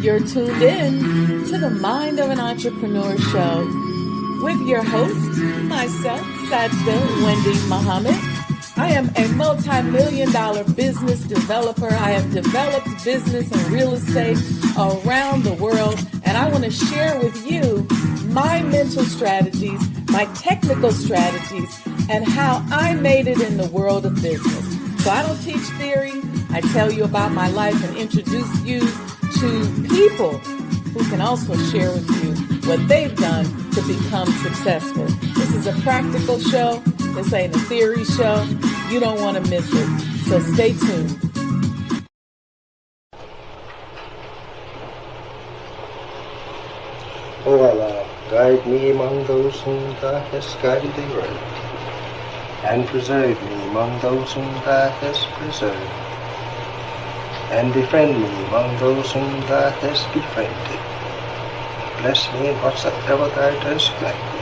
You're tuned in to the Mind of an Entrepreneur show with your host, myself, Sajdah Wendy Muhammad. I am a multi-million-dollar business developer. I have developed business and real estate around the world, and I want to share with you my mental strategies, my technical strategies, and how I made it in the world of business. So I don't teach theory. I tell you about my life and introduce you to people who can also share with you what they've done to become successful. This is a practical show. This ain't a theory show. You don't want to miss it. So stay tuned. O Allah, guide me among those whom Thou hast guided aright, and preserve me among those whom Thou hast preserved, and befriend me among those whom Thou hast befriended. Bless me in whatsoever Thou dost grant me,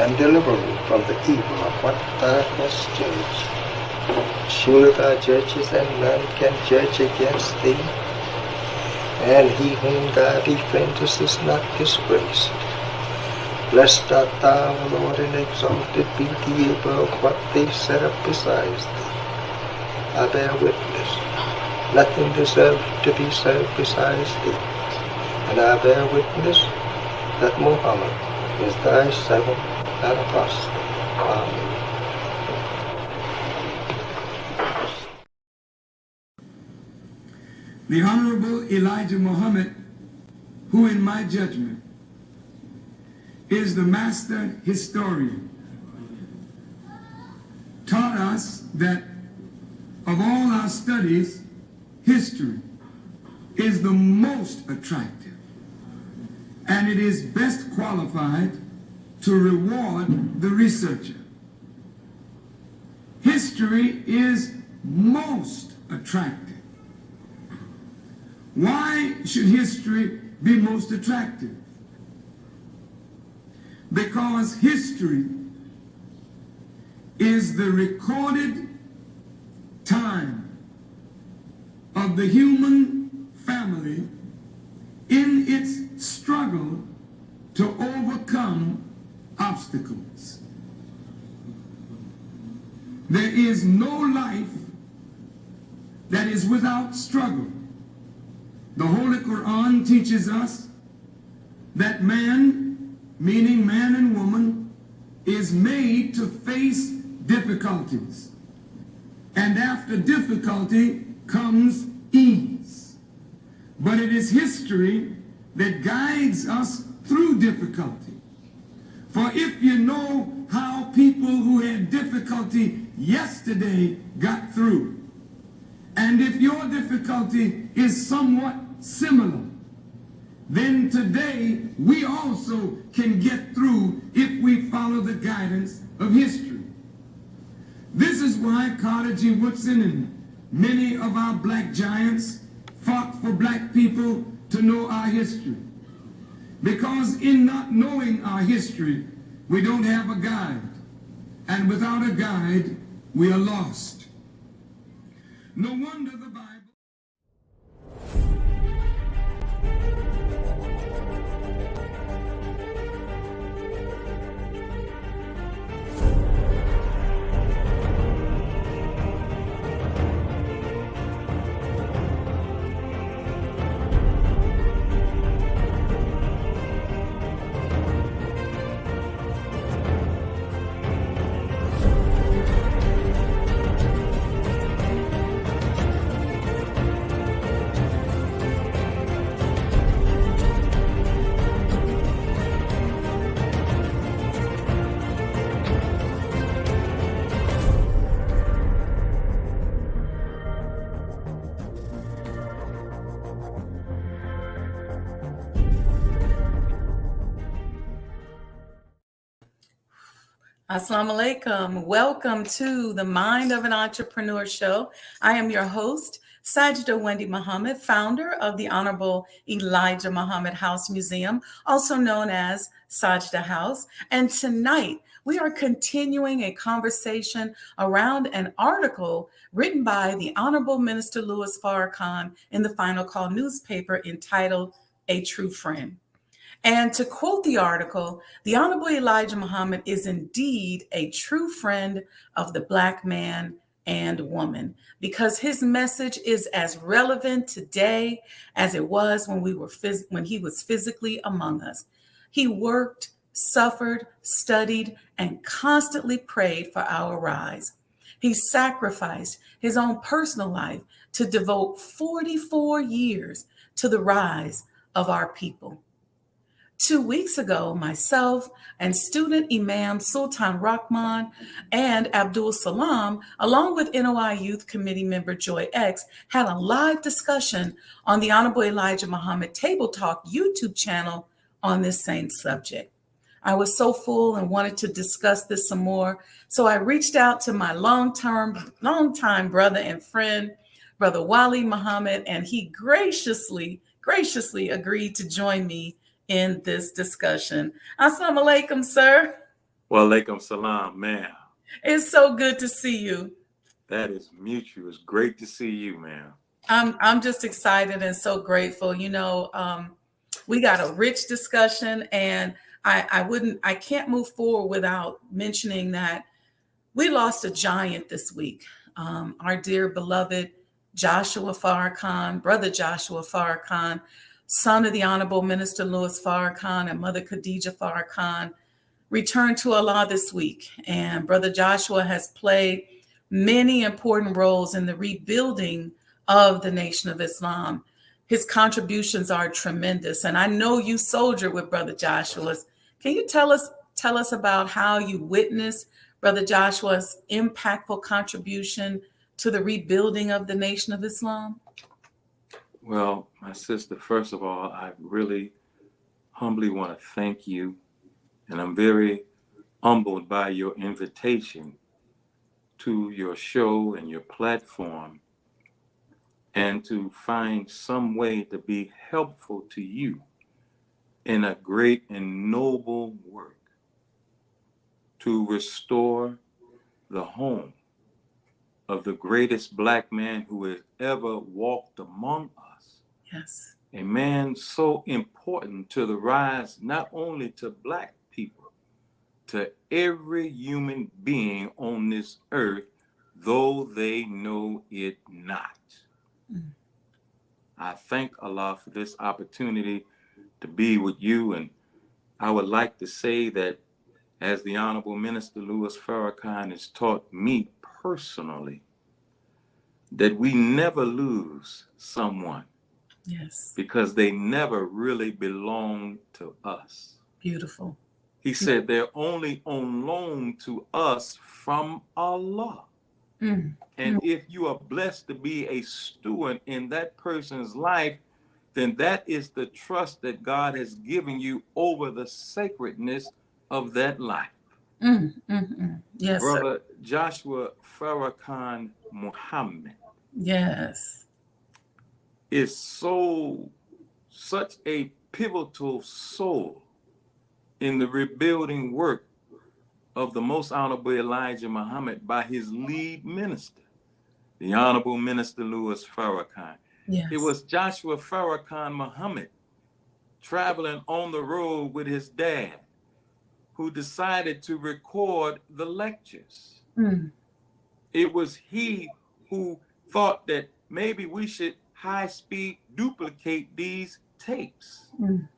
and deliver me from the evil of what Thou hast judged. Surely Thou judgest, and none can judge against Thee, and he whom Thou befriendest is not disgraced. Blessed art Thou, O Lord, and exalted be Thee above what they set up besides Thee. I bear witness, nothing deserves to be served besides Thee, and I bear witness that Muhammad is Thy servant and apostle. Amen. The Honorable Elijah Muhammad, who in my judgment is the master historian, taught us that of all our studies, history is the most attractive, and it is best qualified to reward the researcher. History is most attractive. Why should history be most attractive? Because history is the recorded time of the human family in its struggle to overcome obstacles. There is no life that is without struggle. The Holy Quran teaches us that man, meaning man and woman, is made to face difficulties. And after difficulty comes ease. But it is history that guides us through difficulty. For if you know how people who had difficulty yesterday got through, and if your difficulty is somewhat similar, then today we also can get through if we follow the guidance of history. This is why Carter G. Woodson and many of our black giants fought for black people to know our history. Because in not knowing our history, we don't have a guide. And without a guide, we are lost. No wonder the Bible... Assalamu alaikum. Welcome to the Mind of an Entrepreneur show. I am your host, Sajdah Wendy Muhammad, founder of the Honorable Elijah Muhammad House Museum, also known as Sajdah House. And tonight we are continuing a conversation around an article written by the Honorable Minister Louis Farrakhan in the Final Call newspaper entitled A True Friend. And to quote the article, the Honorable Elijah Muhammad is indeed a true friend of the Black man and woman, because his message is as relevant today as it was when when he was physically among us. He worked, suffered, studied, and constantly prayed for our rise. He sacrificed his own personal life to devote 44 years to the rise of our people. 2 weeks ago, myself and student Imam Sultan Rahman and Abdul Salam, along with NOI Youth Committee member Joy X, had a live discussion on the Honorable Elijah Muhammad Table Talk YouTube channel on this same subject. I was so full and wanted to discuss this some more, so I reached out to my longtime brother and friend, Brother Wali Muhammad, and he graciously agreed to join me in this discussion. Assalamu alaikum, sir. Wa alaikum salam, ma'am. It's so good to see you. That is mutual. It's great to see you, ma'am. I'm just excited and so grateful. We got a rich discussion, and I can't move forward without mentioning that we lost a giant this week. Our dear beloved Joshua Farrakhan, brother Joshua Farrakhan, son of the Honorable Minister Louis Farrakhan and Mother Khadija Farrakhan, returned to Allah this week. And Brother Joshua has played many important roles in the rebuilding of the Nation of Islam. His contributions are tremendous. And I know you soldier with Brother Joshua's. Can you tell us about how you witnessed Brother Joshua's impactful contribution to the rebuilding of the Nation of Islam? Well, my sister, first of all, I really humbly want to thank you. And I'm very humbled by your invitation to your show and your platform, and to find some way to be helpful to you in a great and noble work to restore the home of the greatest Black man who has ever walked among us. Yes. A man so important to the rise, not only to Black people, to every human being on this earth, though they know it not. Mm. I thank Allah for this opportunity to be with you. And I would like to say that, as the Honorable Minister Louis Farrakhan has taught me personally, that we never lose someone. Yes. Because they never really belong to us. Beautiful. He said they're only on loan to us from Allah. Mm. And if you are blessed to be a steward in that person's life, then that is the trust that God has given you over the sacredness of that life. Yes, Brother sir. Joshua Farrakhan Muhammad. Yes. Is such a pivotal soul in the rebuilding work of the Most Honorable Elijah Muhammad by his lead minister, the Honorable Minister Louis Farrakhan. Yes. It was Joshua Farrakhan Muhammad traveling on the road with his dad who decided to record the lectures. Mm. It was he who thought that maybe we should high-speed duplicate these tapes. Mm.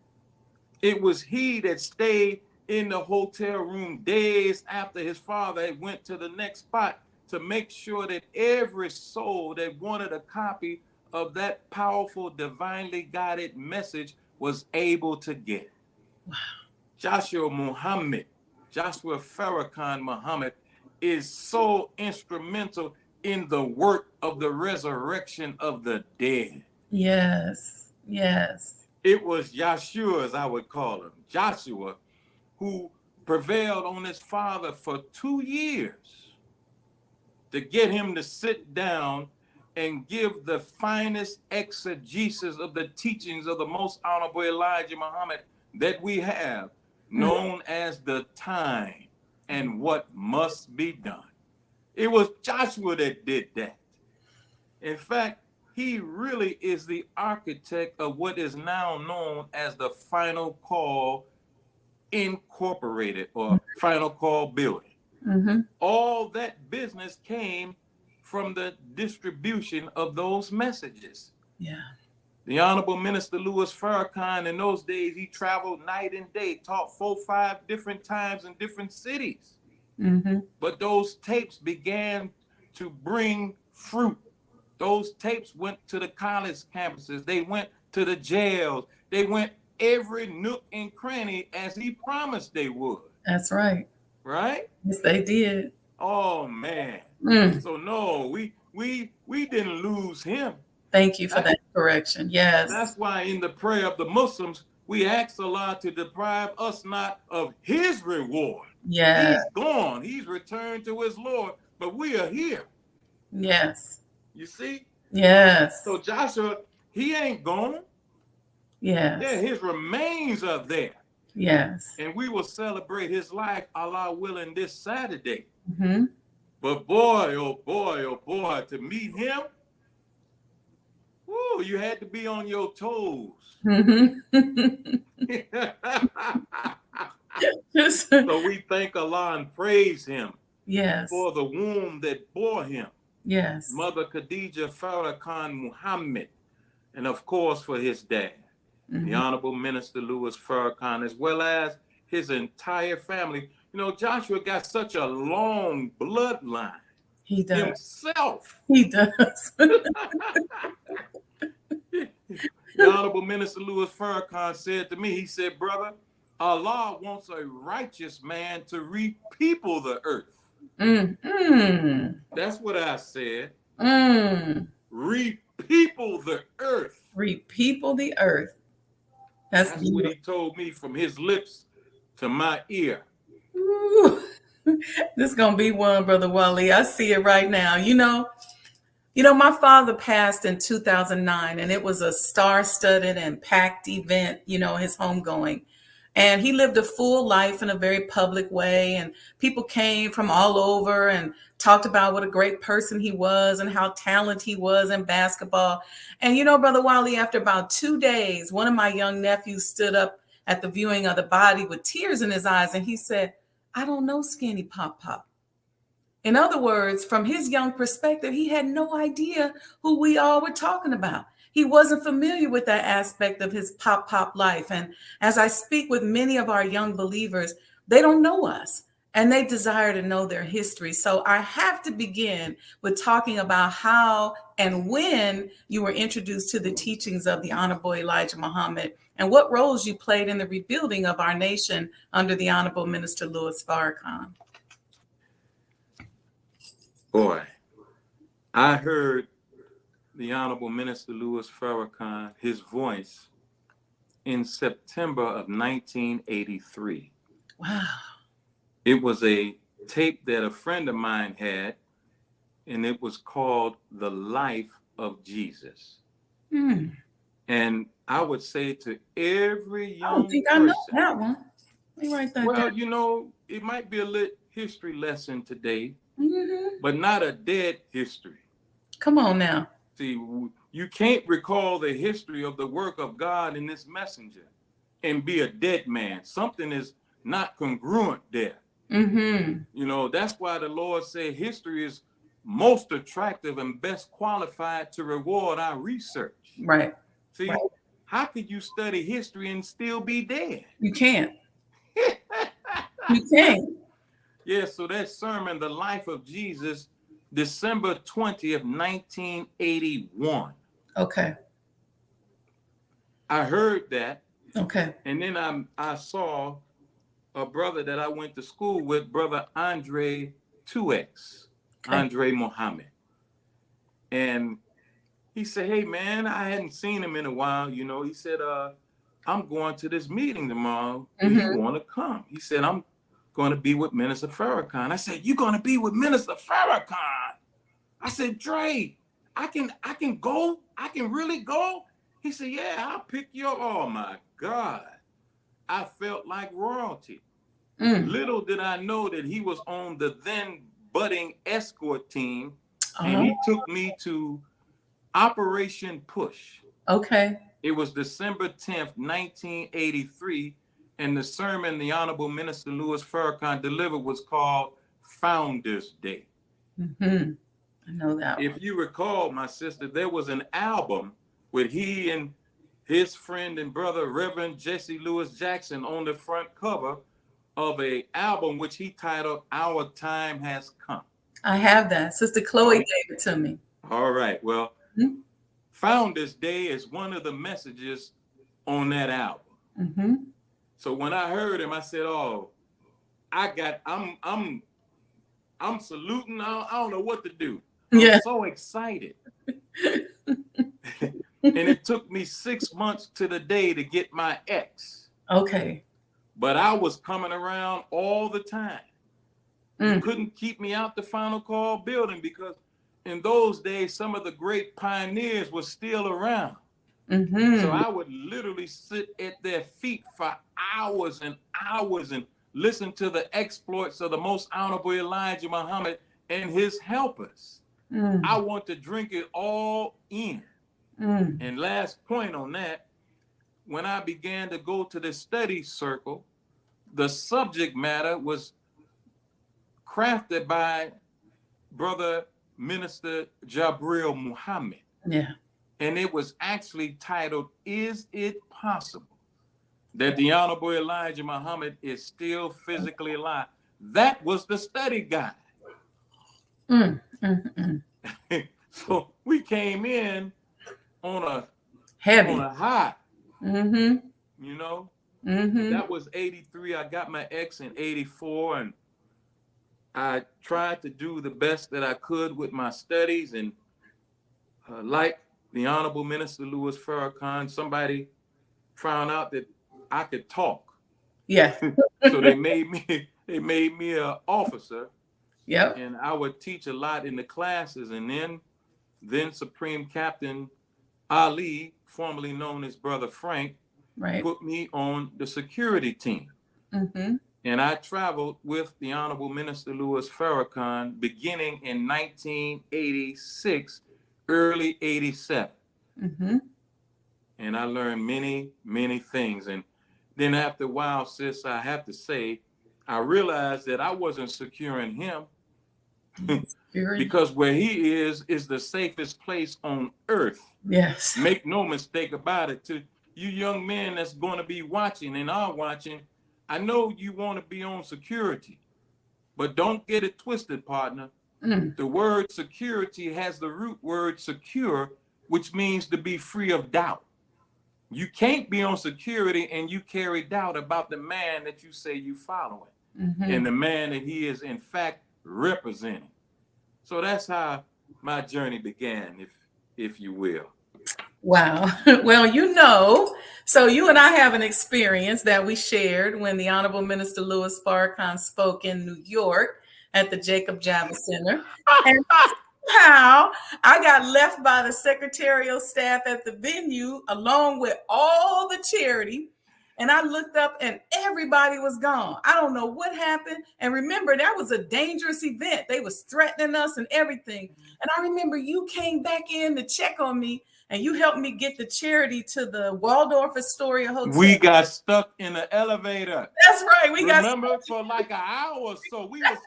It was he that stayed in the hotel room days after his father had went to the next spot to make sure that every soul that wanted a copy of that powerful, divinely guided message was able to get it. Wow. Joshua Farrakhan Muhammad is so instrumental in the work of the resurrection of the dead. Yes, yes. It was Yeshua, as I would call him, Joshua, who prevailed on his father for 2 years to get him to sit down and give the finest exegesis of the teachings of the Most Honorable Elijah Muhammad that we have, known as the time and what must be done. It was Joshua that did that. In fact, he really is the architect of what is now known as the Final Call Incorporated or Final Call Building. Mm-hmm. All that business came from the distribution of those messages. Yeah. The Honorable Minister Louis Farrakhan, in those days, he traveled night and day, taught 4-5 different times in different cities. Mm-hmm. But those tapes began to bring fruit. Those tapes went to the college campuses. They went to the jails. They went every nook and cranny as he promised they would. That's right. Right? Yes, they did. Oh man. So no, we didn't lose him. Thank you for that correction. Yes. That's why in the prayer of the Muslims, we ask Allah to deprive us not of his reward. Yes. He's gone. He's returned to his Lord, but we are here. Yes. You see? Yes. So Joshua, he ain't gone. Yes. Yeah, his remains are there. Yes. And we will celebrate his life, Allah willing, this Saturday. Mm-hmm. But boy, oh boy, oh boy, to meet him, woo, you had to be on your toes. Mm-hmm. So we thank Allah and praise him. Yes. For the womb that bore him. Yes. Mother Khadija Farrakhan Muhammad. And of course for his dad, the Honorable Minister Louis Farrakhan, as well as his entire family. You know, Joshua got such a long bloodline. He does. Himself. He does. The Honorable Minister Louis Farrakhan said to me, he said, brother, Allah wants a righteous man to repeople the earth. That's what I said. Repeople the earth. Repeople the earth. That's what he told me from his lips to my ear. Ooh. This is gonna be one, Brother Wali. I see it right now. You know, my father passed in 2009, and it was a star-studded and packed event, his homegoing. And he lived a full life in a very public way. And people came from all over and talked about what a great person he was and how talented he was in basketball. And, Brother Wali, after about 2 days, one of my young nephews stood up at the viewing of the body with tears in his eyes. And he said, I don't know Skinny Pop Pop. In other words, from his young perspective, he had no idea who we all were talking about. He wasn't familiar with that aspect of his pop life. And as I speak with many of our young believers, they don't know us and they desire to know their history. So I have to begin with talking about how and when you were introduced to the teachings of the Honorable Elijah Muhammad and what roles you played in the rebuilding of our nation under the Honorable Minister Louis Farrakhan. Boy, I heard the Honorable Minister Louis Farrakhan, his voice, in September of 1983. Wow. It was a tape that a friend of mine had, and it was called The Life of Jesus. And I would say to every young person, I don't think I know that one. Let me write that down. It might be a lit history lesson today, but not a dead history. Come on now. See, you can't recall the history of the work of God in this messenger and be a dead man. Something is not congruent there. That's why the Lord said history is most attractive and best qualified to reward our research. Right. See, how could you study history and still be dead? You can't. You can't. Yeah, so that sermon, The Life of Jesus, December 20th, 1981. Okay. I heard that. Okay. And then I saw a brother that I went to school with, Brother Andre 2X, okay. Andre Muhammad. And he said, hey, man, I hadn't seen him in a while. He said, I'm going to this meeting tomorrow. Do you want to come? He said, I'm going to be with Minister Farrakhan. I said, you're going to be with Minister Farrakhan? I said, Dre, I can go? I can really go? He said, yeah, I'll pick you up. Oh, my God. I felt like royalty. Little did I know that he was on the then budding escort team, and he took me to Operation Push. Okay. It was December 10th, 1983, and the sermon the Honorable Minister Louis Farrakhan delivered was called Founders Day. I know that. If you recall, my sister, there was an album with he and his friend and brother, Reverend Jesse Lewis Jackson, on the front cover of a album which he titled Our Time Has Come. I have that. Sister Chloe gave it to me. All right. Well, Founders Day is one of the messages on that album. So when I heard him, I said, "Oh, I'm saluting. I don't know what to do. I'm so excited." And it took me 6 months to the day to get my X. Okay. But I was coming around all the time. You couldn't keep me out the Final Call building because in those days, some of the great pioneers were still around. So I would literally sit at their feet for hours and hours and listen to the exploits of the Most Honorable Elijah Muhammad and his helpers. I want to drink it all in. And last point on that, when I began to go to the study circle, the subject matter was crafted by Brother Minister Jabril Muhammad. Yeah. And it was actually titled, Is It Possible That the Honorable Elijah Muhammad is Still Physically Alive? That was the study guide. So we came in on a high. You know? That was 83. I got my X in 84, and I tried to do the best that I could with my studies. And like the Honorable Minister Louis Farrakhan, somebody found out that I could talk. Yeah. So they made me an officer. Yep. And I would teach a lot in the classes. And then Supreme Captain Ali, formerly known as Brother Frank, put me on the security team. And I traveled with the Honorable Minister Louis Farrakhan beginning in 1986, early 87. And I learned many, many things. And then after a while, sis, I have to say, I realized that I wasn't securing him because where he is the safest place on earth. Yes. Make no mistake about it. To you young men that's going to be watching and are watching, I know you want to be on security, but don't get it twisted, partner. The word security has the root word secure, which means to be free of doubt. You can't be on security and you carry doubt about the man that you say you following and the man that he is in fact representing. So that's how my journey began, if you will. Wow. Well, you know, so you and I have an experience that we shared when the Honorable Minister Louis Farrakhan spoke in New York at the Jacob Javits Center. And somehow I got left by the secretarial staff at the venue along with all the charity. And I looked up and everybody was gone. I don't know what happened. And remember, that was a dangerous event. They was threatening us and everything. And I remember you came back in to check on me and you helped me get the charity to the Waldorf Astoria Hotel. We got stuck in the elevator. That's right. Remember, for like an hour or so. We was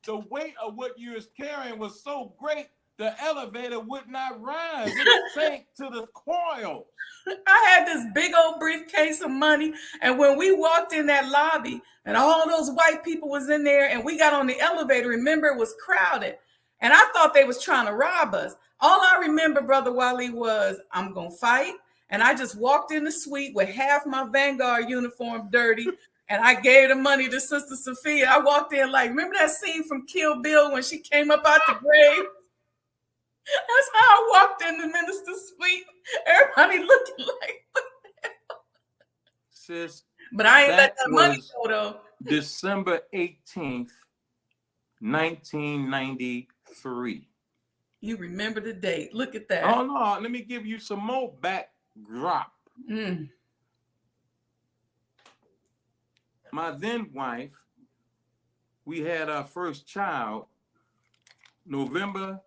the weight of what you was carrying was so great, the elevator would not rise. It sank to the coils. I had this big old briefcase of money, and when we walked in that lobby, and all those white people was in there, and we got on the elevator, remember, it was crowded, and I thought they was trying to rob us. All I remember, Brother Wali, was I'm gonna fight, and I just walked in the suite with half my Vanguard uniform dirty, and I gave the money to Sister Sophia. I walked in like, remember that scene from Kill Bill when she came up out the grave? That's how I walked in the minister's suite. Everybody looking like, what the hell? Sis, but I ain't let that money go though. December 18th, 1993. You remember the date. Look at that. Oh, no. Let me give you some more backdrop. My then wife, we had our first child November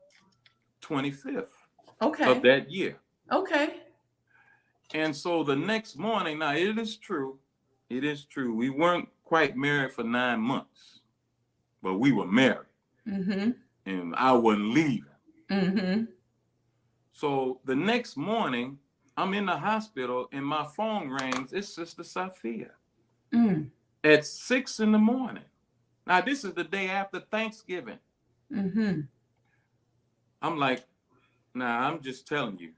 25th of that year. Okay. And so the next morning, now it is true, we weren't quite married for 9 months, but we were married. Mm-hmm. And I wasn't leaving. Mm-hmm. So the next morning, I'm in the hospital and my phone rings. It's Sister Sophia at 6 in the morning. Now, this is the day after Thanksgiving. Mm-hmm. I'm like, nah, I'm just telling you.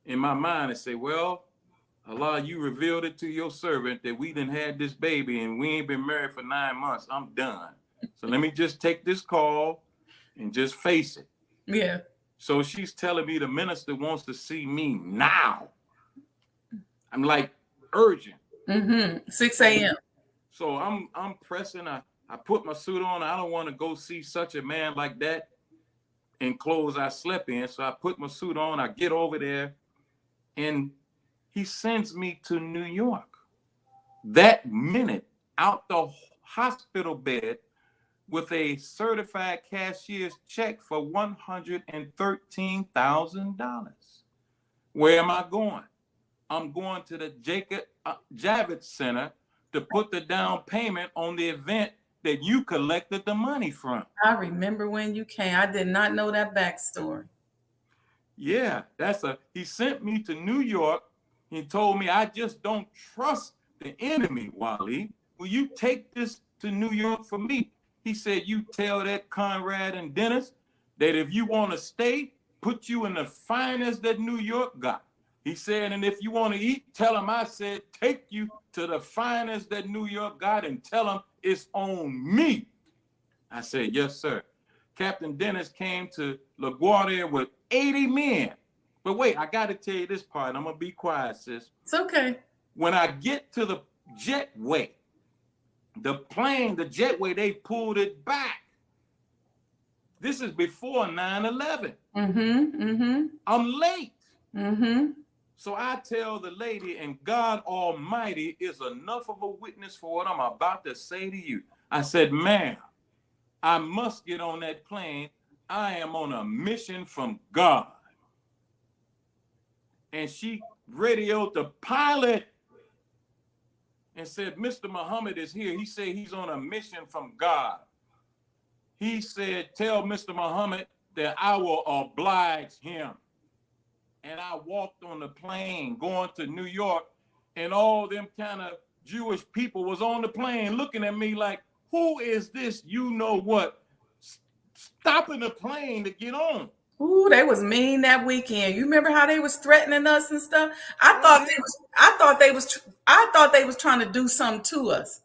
In my mind, I say, well, Allah, you revealed it to your servant that we done had this baby and we ain't been married for 9 months. I'm done. So let me just take this call and just face it. Yeah. So she's telling me the minister wants to see me now. I'm like, urgent. 6 a.m. So I'm pressing. I put my suit on. I don't want to go see such a man like that in clothes I slept in. So I put my suit on. I get over there, and he sends me to New York. That minute, out the hospital bed with a certified cashier's check for $113,000. Where am I going? I'm going to the Jacob Javits Center to put the down payment on the event that you collected the money from. I remember when you came. I did not know that backstory. Yeah, he sent me to New York. He told me, I just don't trust the enemy, Wali. Will you take this to New York for me? He said, you tell that Conrad and Dennis that if you want to stay, put you in the finest that New York got. He said, and if you want to eat, tell them I said, take you to the finest that New York got and tell them it's on me. I said, yes, sir. Captain Dennis came to LaGuardia with 80 men. But wait, I got to tell you this part. I'm going to be quiet, sis. It's okay. When I get to the jetway, the jetway, they pulled it back. This is before 9/11. I'm late. So I tell the lady, and God Almighty is enough of a witness for what I'm about to say to you. I said, ma'am, I must get on that plane. I am on a mission from God. And she radioed the pilot and said, Mr. Muhammad is here. He said he's on a mission from God. He said, tell Mr. Muhammad that I will oblige him. And I walked on the plane going to New York, and all them kind of Jewish people was on the plane looking at me like, who is this, you know what, stopping the plane to get on? Ooh, they was mean that weekend. You remember how they was threatening us and stuff? I thought they was trying to do something to us.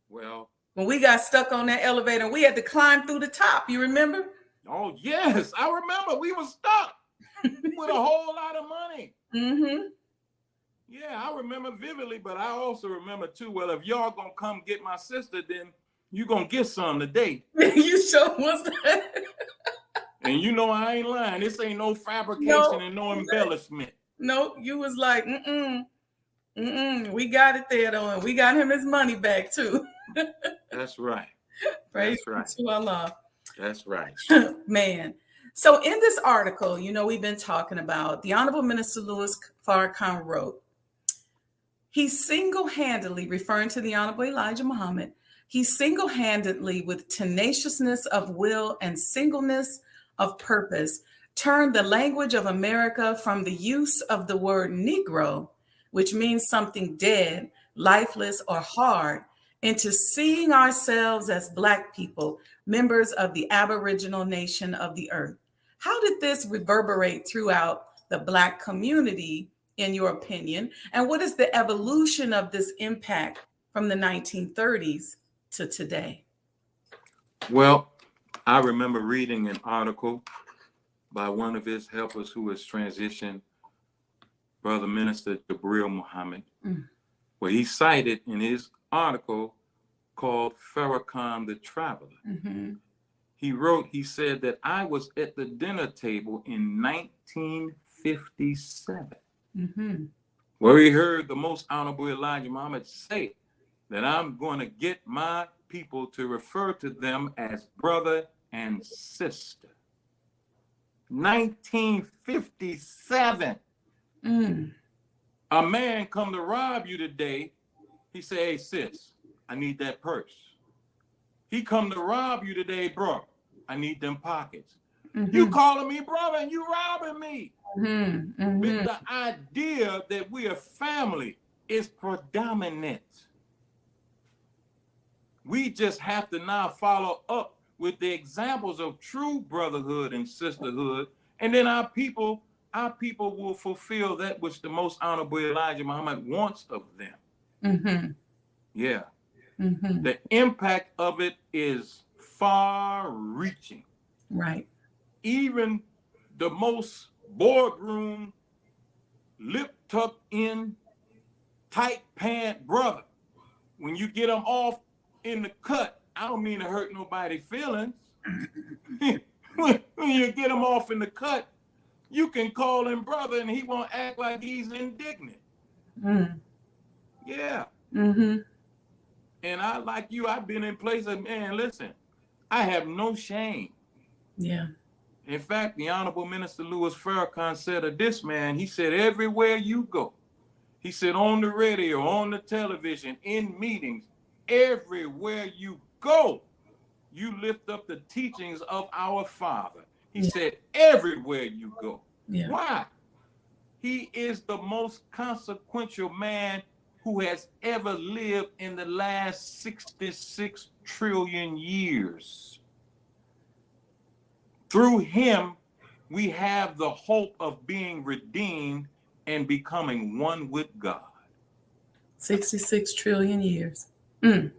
Well, when we got stuck on that elevator, we had to climb through the top. You remember? Oh yes, I remember. We were stuck with a whole lot of money. Yeah, I remember vividly, but I also remember too, well, if y'all gonna come get my sister, then you gonna get some today. You sure was that. And you know I ain't lying. This ain't no fabrication and no embellishment. No, you was like, we got it there though, and we got him his money back too. That's right. Praise That's right. to Allah. That's right. Man. So in this article, we've been talking about the Honorable Minister Louis Farrakhan wrote, he single-handedly, referring to the Honorable Elijah Muhammad, he single-handedly, with tenaciousness of will and singleness of purpose, turned the language of America from the use of the word Negro, which means something dead, lifeless, or hard, into seeing ourselves as Black people, members of the Aboriginal nation of the earth. How did this reverberate throughout the Black community, in your opinion? And what is the evolution of this impact from the 1930s to today? Well, I remember reading an article by one of his helpers who has transitioned, Brother Minister Wali Muhammad, where he cited in his article called Farrakhan the Traveler. He said that I was at the dinner table in 1957, where he heard the Most Honorable Elijah Muhammad say that I'm going to get my people to refer to them as brother and sister. 1957. A man come to rob you today. He say, hey, sis, I need that purse. He come to rob you today, bro. I need them pockets. You calling me brother and you robbing me. But the idea that we are family is predominant. We just have to now follow up with the examples of true brotherhood and sisterhood, and then our people will fulfill that which the most honorable Elijah Muhammad wants of them. Yeah. The impact of it is far-reaching. Right. Even the most boardroom, lip tucked in, tight pant brother, when you get them off in the cut, I don't mean to hurt nobody's feelings. When you get him off in the cut, you can call him brother and he won't act like he's indignant. Yeah. And I, like you, I've been in places, man, listen, I have no shame. Yeah. In fact, the Honorable Minister Louis Farrakhan said of this man, he said, everywhere you go, he said, on the radio, on the television, in meetings, everywhere you go, you lift up the teachings of our Father. He said, everywhere you go. Why? He is the most consequential man who has ever lived in the last 66 trillion years. Through him, we have the hope of being redeemed and becoming one with God. 66 trillion years. The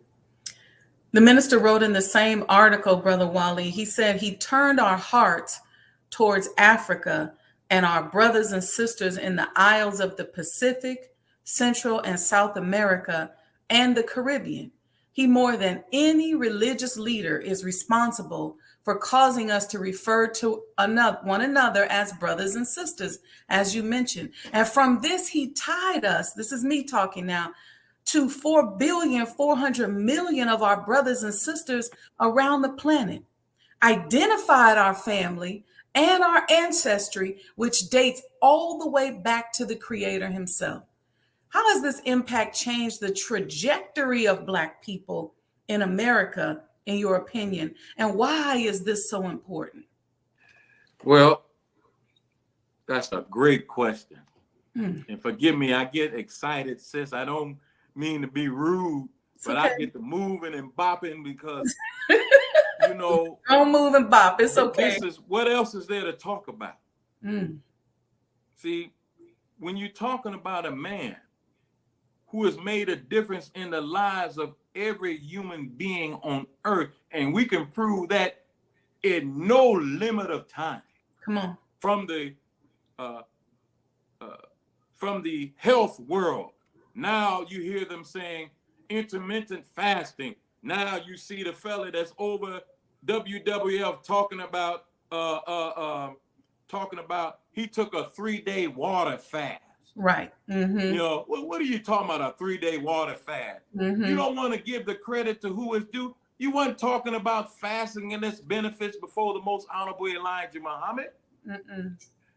minister wrote in the same article, Brother Wali, he said he turned our hearts towards Africa and our brothers and sisters in the isles of the Pacific, Central and South America, and the Caribbean. He, more than any religious leader, is responsible for causing us to refer to one another as brothers and sisters, as you mentioned. And from this, he tied us, this is me talking now, to 4,400,000,000 of our brothers and sisters around the planet, identified our family and our ancestry, which dates all the way back to the Creator himself. How has this impact changed the trajectory of Black people in America, in your opinion? And why is this so important? Well, that's a great question. And forgive me, I get excited, sis. I don't mean to be rude, but okay. I get to moving and bopping because, you know. Don't move and bop. It's okay. This is, what else is there to talk about? See, when you're talking about a man who has made a difference in the lives of every human being on earth, and we can prove that in no limit of time. Come on. From the health world, now you hear them saying intermittent fasting. Now you see the fella that's over WWF talking about he took a 3-day water fast. Right. You know, what are you talking about, a 3-day water fast? You don't want to give the credit to who is due. You weren't talking about fasting and its benefits before the most honorable Elijah Muhammad.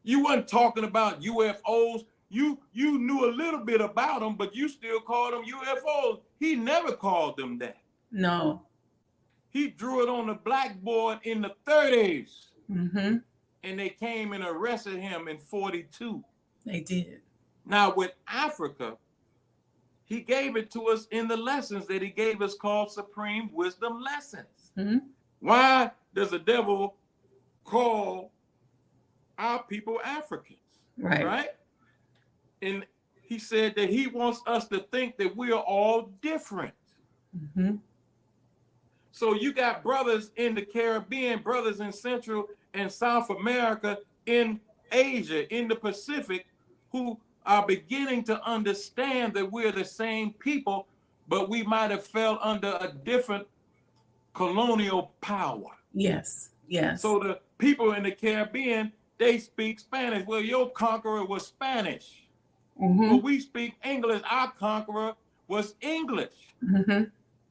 You weren't talking about UFOs. You knew a little bit about them, but you still called them UFOs. He never called them that. No. He drew it on the blackboard in the 30s. And they came and arrested him in 42. They did. Now with Africa, he gave it to us in the lessons that he gave us called Supreme Wisdom Lessons. Why does the devil call our people Africans? Right? And he said that he wants us to think that we are all different. So you got brothers in the Caribbean, brothers in Central and South America, in Asia, in the Pacific, who are beginning to understand that we're the same people, but we might have fell under a different colonial power. Yes. So the people in the Caribbean, they speak Spanish. Well, your conqueror was Spanish. But we speak English. Our conqueror was English.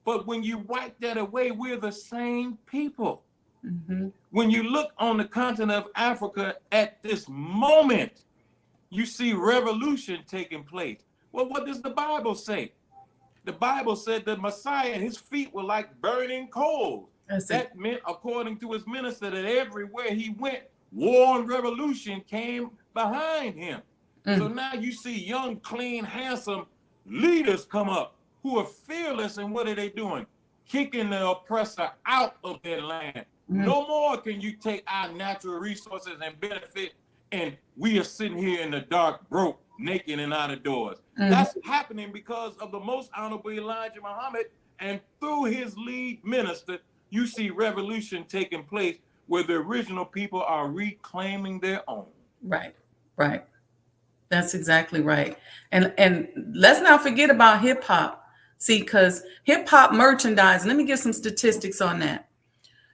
But when you wipe that away, we're the same people. Mm-hmm. When you look on the continent of Africa at this moment, you see revolution taking place. Well, what does the Bible say? The Bible said that Messiah and his feet were like burning coals. That meant, according to his minister, that everywhere he went, war and revolution came behind him. So now you see young, clean, handsome leaders come up who are fearless, and what are they doing? Kicking the oppressor out of their land. No more can you take our natural resources and benefit, and we are sitting here in the dark, broke, naked, and out of doors. That's happening because of the most honorable Elijah Muhammad, and through his lead minister, you see revolution taking place where the original people are reclaiming their own. Right, right. That's exactly right. And let's not forget about hip hop. See, because hip hop merchandising, let me give some statistics on that.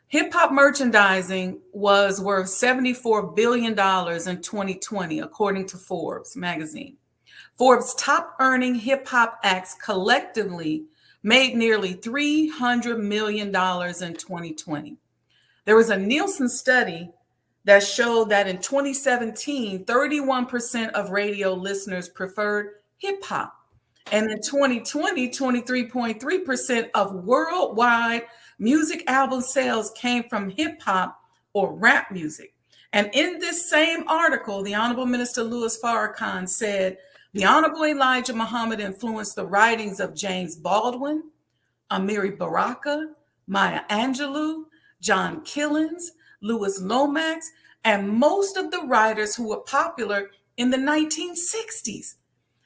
Hip hop merchandising was worth $74 billion in 2020, according to Forbes magazine. Forbes' top earning hip hop acts collectively made nearly $300 million in 2020. There was a Nielsen study that showed that in 2017, 31% of radio listeners preferred hip hop. And in 2020, 23.3% of worldwide music album sales came from hip hop or rap music. And in this same article, the Honorable Minister Louis Farrakhan said, the Honorable Elijah Muhammad influenced the writings of James Baldwin, Amiri Baraka, Maya Angelou, John Killens, Louis Lomax, and most of the writers who were popular in the 1960s.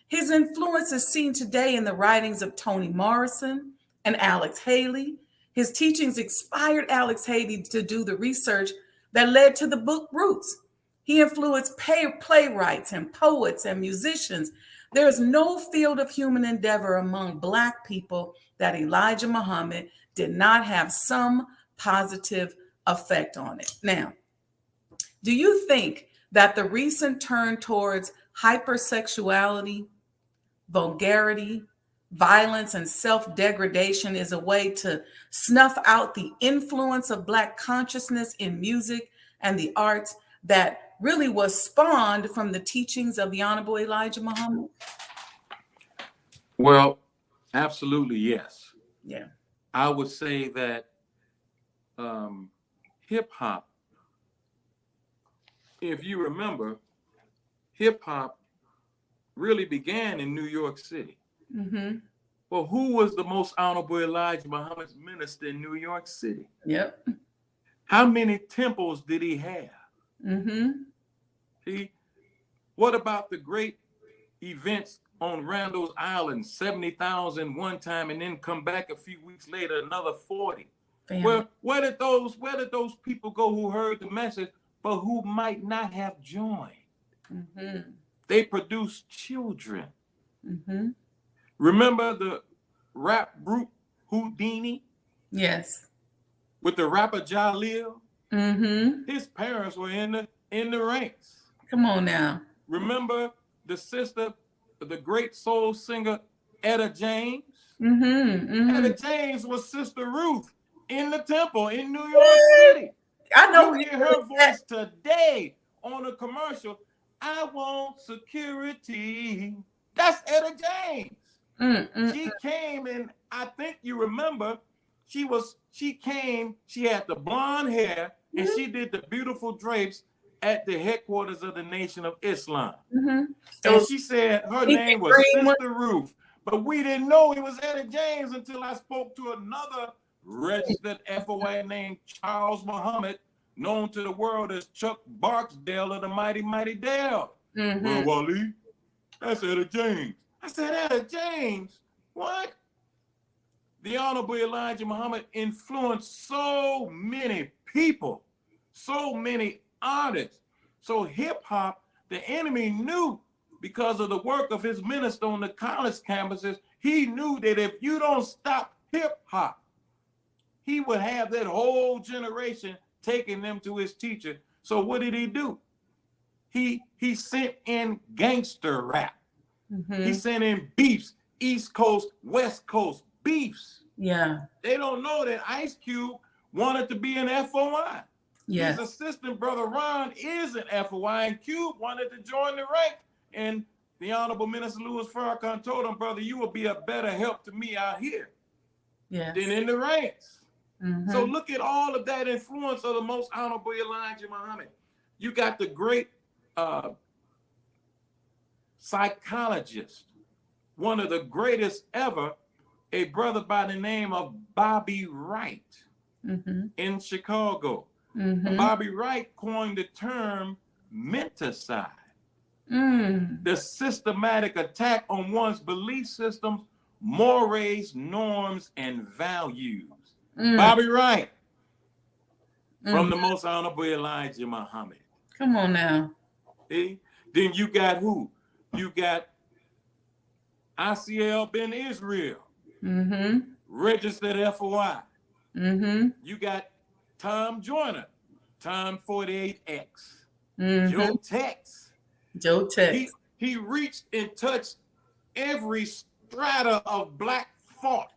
His influence is seen today in the writings of Toni Morrison and Alex Haley. His teachings inspired Alex Haley to do the research that led to the book Roots. He influenced playwrights and poets and musicians. There is no field of human endeavor among Black people that Elijah Muhammad did not have some positive effect on it. Now, do you think that the recent turn towards hypersexuality, vulgarity, violence, and self-degradation is a way to snuff out the influence of Black consciousness in music and the arts that really was spawned from the teachings of the Honorable Elijah Muhammad? Well, absolutely, yes. Yeah. I would say that hip hop, if you remember, hip hop really began in New York City. Mm-hmm. Well, who was the most honorable Elijah Muhammad's minister in New York City? Yep. How many temples did he have? Mm-hmm. What about the great events on Randall's Island, 70,000 one time, and then come back a few weeks later, another 40? Well, where did those people go who heard the message, but who might not have joined? Mm-hmm. They produced children. Mm-hmm. Remember the rap group Houdini? Yes. With the rapper Jalil? Mm-hmm. His parents were in the ranks. Come on now. Remember the sister, the great soul singer Etta James? Mm-hmm. Mm-hmm. Etta James was Sister Ruth in the temple in New York City. I know. You hear her voice today on a commercial. I want security. That's Etta James. She came, and I think you remember, she came, she had the blonde hair, and she did the beautiful drapes at the headquarters of the Nation of Islam. And she said her name was Sister Ruth, but we didn't know it was Etta James until I spoke to another registered FOA named Charles Muhammad, known to the world as Chuck Barksdale of the Mighty Mighty Dale. Well, Wali, that's Etta James. I said, Etta James? What? The Honorable Elijah Muhammad influenced so many people, so many artists. So hip hop, the enemy knew, because of the work of his minister on the college campuses, he knew that if you don't stop hip hop, he would have that whole generation taking them to his teacher. So what did he do? He sent in gangster rap. He sent in beefs, East Coast, West Coast beefs. Yeah. They don't know that Ice Cube wanted to be an FOI. Yes. His assistant brother Ron is an FOI, and Cube wanted to join the rank. And the Honorable Minister Louis Farrakhan told him, brother, you will be a better help to me out here than in the ranks. So look at all of that influence of the Most Honorable Elijah Muhammad. You got the great psychologist, one of the greatest ever, a brother by the name of Bobby Wright in Chicago. Bobby Wright coined the term menticide, the systematic attack on one's belief systems, mores, norms, and values. Bobby Wright from the Most Honorable Elijah Muhammad. Come on now. See? Then you got who? You got ICL Ben Israel, registered FOI. You got Tom Joyner, Tom 48X, Joe Tex. Joe Tex. He reached and touched every strata of Black thought.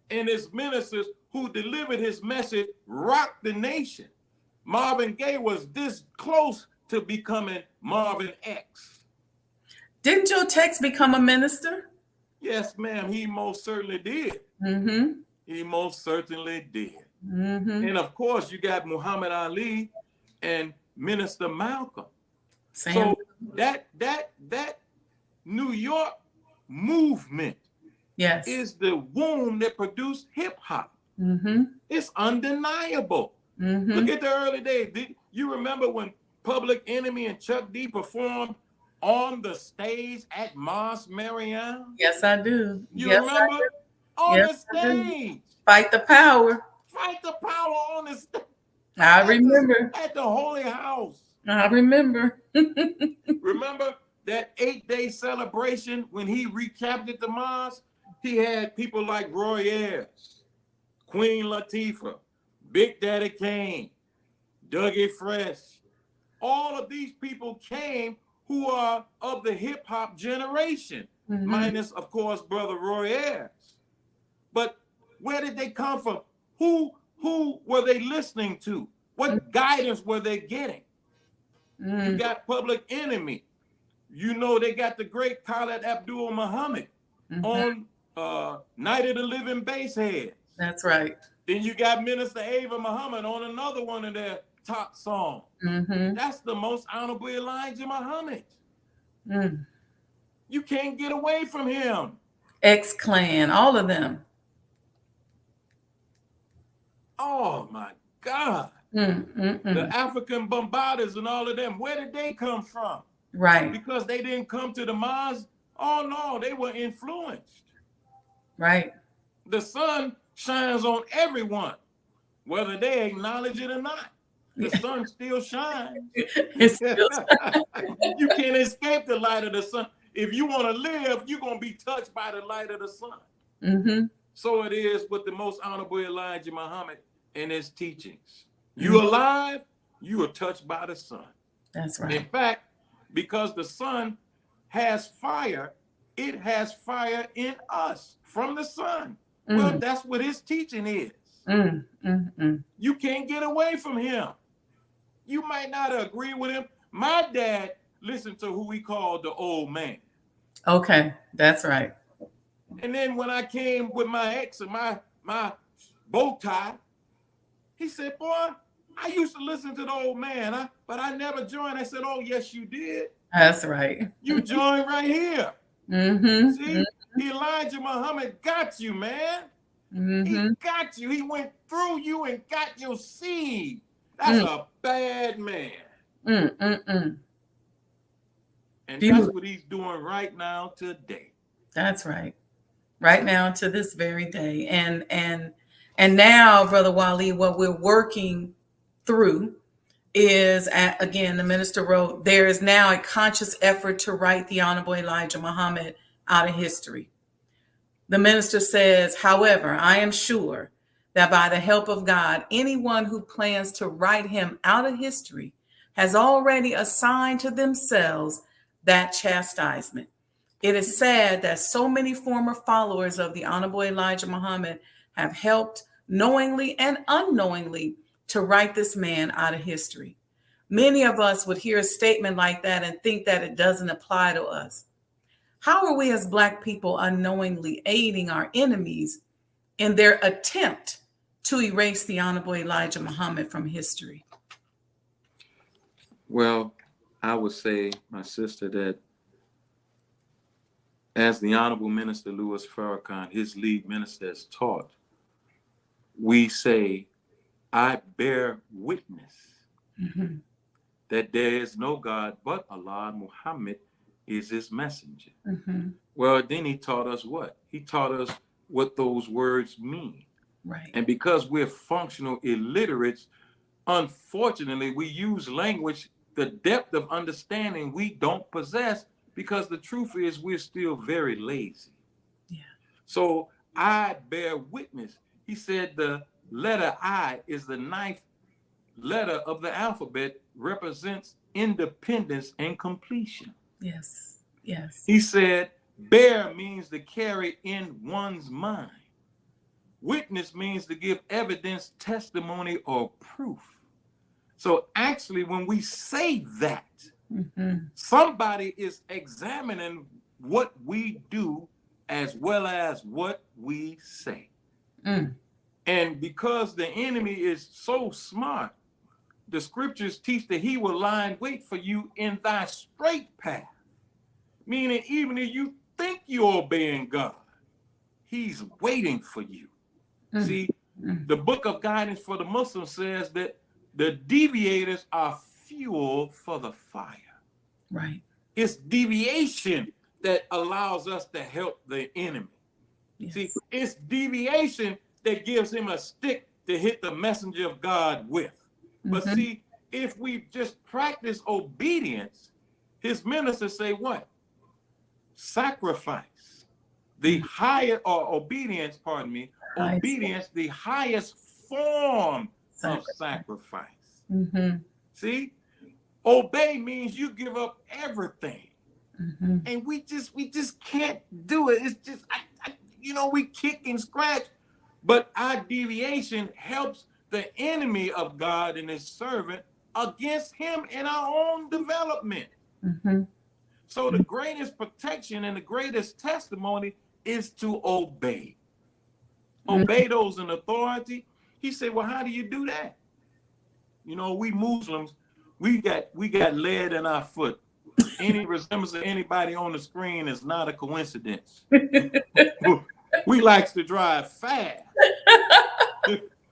And his ministers who delivered his message rocked the nation. Marvin Gaye was this close to becoming Marvin X. Didn't Joe Tex become a minister? Yes, ma'am. He most certainly did. He most certainly did. And of course, you got Muhammad Ali and Minister Malcolm. So that New York movement is the womb that produced hip hop. It's undeniable. Look at the early days. You remember when Public Enemy and Chuck D performed on the stage at Mars Marianne? Yes, I do. You remember? On the stage. Fight the power. Fight the power on the stage. I remember. At the Holy House. I remember. Remember that 8-day celebration when he recaptured the Mars? He had people like Roy Ayers, Queen Latifah, Big Daddy Kane, Dougie Fresh. All of these people came who are of the hip hop generation, minus, of course, Brother Roy Ayers. But where did they come from? Who were they listening to? What guidance were they getting? You got Public Enemy. You know they got the great Khalid Abdul Muhammad on Night of the Living Bassheads. That's right. Then you got Minister Ava Muhammad on another one of their top songs. That's the Most Honorable Elijah Muhammad. You can't get away from him. X-Clan, all of them. Oh my God. The African Bombarders and all of them, where did they come from? Right. Because they didn't come to the Mars? Oh no, they were influenced. Right. The sun shines on everyone, whether they acknowledge it or not. The sun still shines. You can't escape the light of the sun. If you want to live, you're going to be touched by the light of the sun. So it is with the Most Honorable Elijah Muhammad and his teachings. You alive, you are touched by the sun. That's right. In fact, because the sun has fire, it has fire in us from the sun. Well, that's what his teaching is. You can't get away from him. You might not agree with him. My dad listened to who he called the old man. Okay, that's right. And then when I came with my ex and my bow tie, he said, boy, I used to listen to the old man, but I never joined. I said, oh, yes, you did. That's right. You joined right here. See, Elijah Muhammad got you, man. He got you. He went through you and got your seed. That's a bad man. And that's what he's doing right now today. That's right. Right now to this very day. And now, Brother Wali, what we're working through is, again, the minister wrote, there is now a conscious effort to write the Honorable Elijah Muhammad out of history. The minister says, however, I am sure that by the help of God, anyone who plans to write him out of history has already assigned to themselves that chastisement. It is sad that so many former followers of the Honorable Elijah Muhammad have helped knowingly and unknowingly to write this man out of history. Many of us would hear a statement like that and think that it doesn't apply to us. How are we as Black people unknowingly aiding our enemies in their attempt to erase the Honorable Elijah Muhammad from history? Well, I would say, my sister, that as the Honorable Minister Louis Farrakhan, his lead minister, has taught, we say, I bear witness that there is no God but Allah, Muhammad is his messenger. Well, then he taught us what? He taught us what those words mean. Right. And because we're functional illiterates, unfortunately, we use language, the depth of understanding we don't possess, because the truth is we're still very lazy. Yeah. So I bear witness. He said the letter I is the ninth letter of the alphabet, represents independence and completion. Yes. Yes. He said bear means to carry in one's mind. Witness means to give evidence, testimony, or proof. So actually, when we say that, somebody is examining what we do as well as what we say. And because the enemy is so smart, the scriptures teach that he will lie in wait for you in thy straight path. Meaning, even if you think you're obeying God, he's waiting for you. See, the book of guidance for the Muslims says that the deviators are fuel for the fire. Right. It's deviation that allows us to help the enemy. Yes. See, it's deviation that gives him a stick to hit the messenger of God with. But see, if we just practice obedience, his ministers say what? Sacrifice. The higher, or obedience, pardon me, obedience, the highest form of sacrifice. See, obey means you give up everything. And we just can't do it. It's just, we kick and scratch, but our deviation helps the enemy of God and his servant against him in our own development. So the greatest protection and the greatest testimony is to obey. Obey those in authority. He said, well, how do you do that? We Muslims, we got lead in our foot. Any resemblance of anybody on the screen is not a coincidence. We likes to drive fast.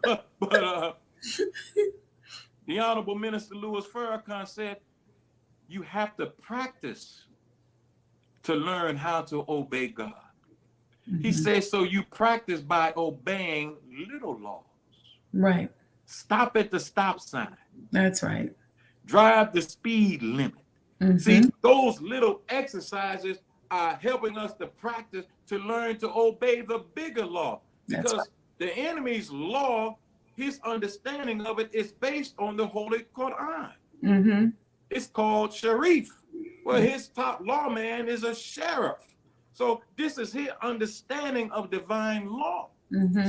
But the Honorable Minister Louis Farrakhan said, you have to practice to learn how to obey God. He says, so you practice by obeying little laws. Right. Stop at the stop sign. That's right. Drive the speed limit. See, those little exercises are helping us to practice to learn to obey the bigger law. Because the enemy's law, his understanding of it is based on the Holy Quran. It's called Sharif. Well, his top lawman is a sheriff. So this is his understanding of divine law.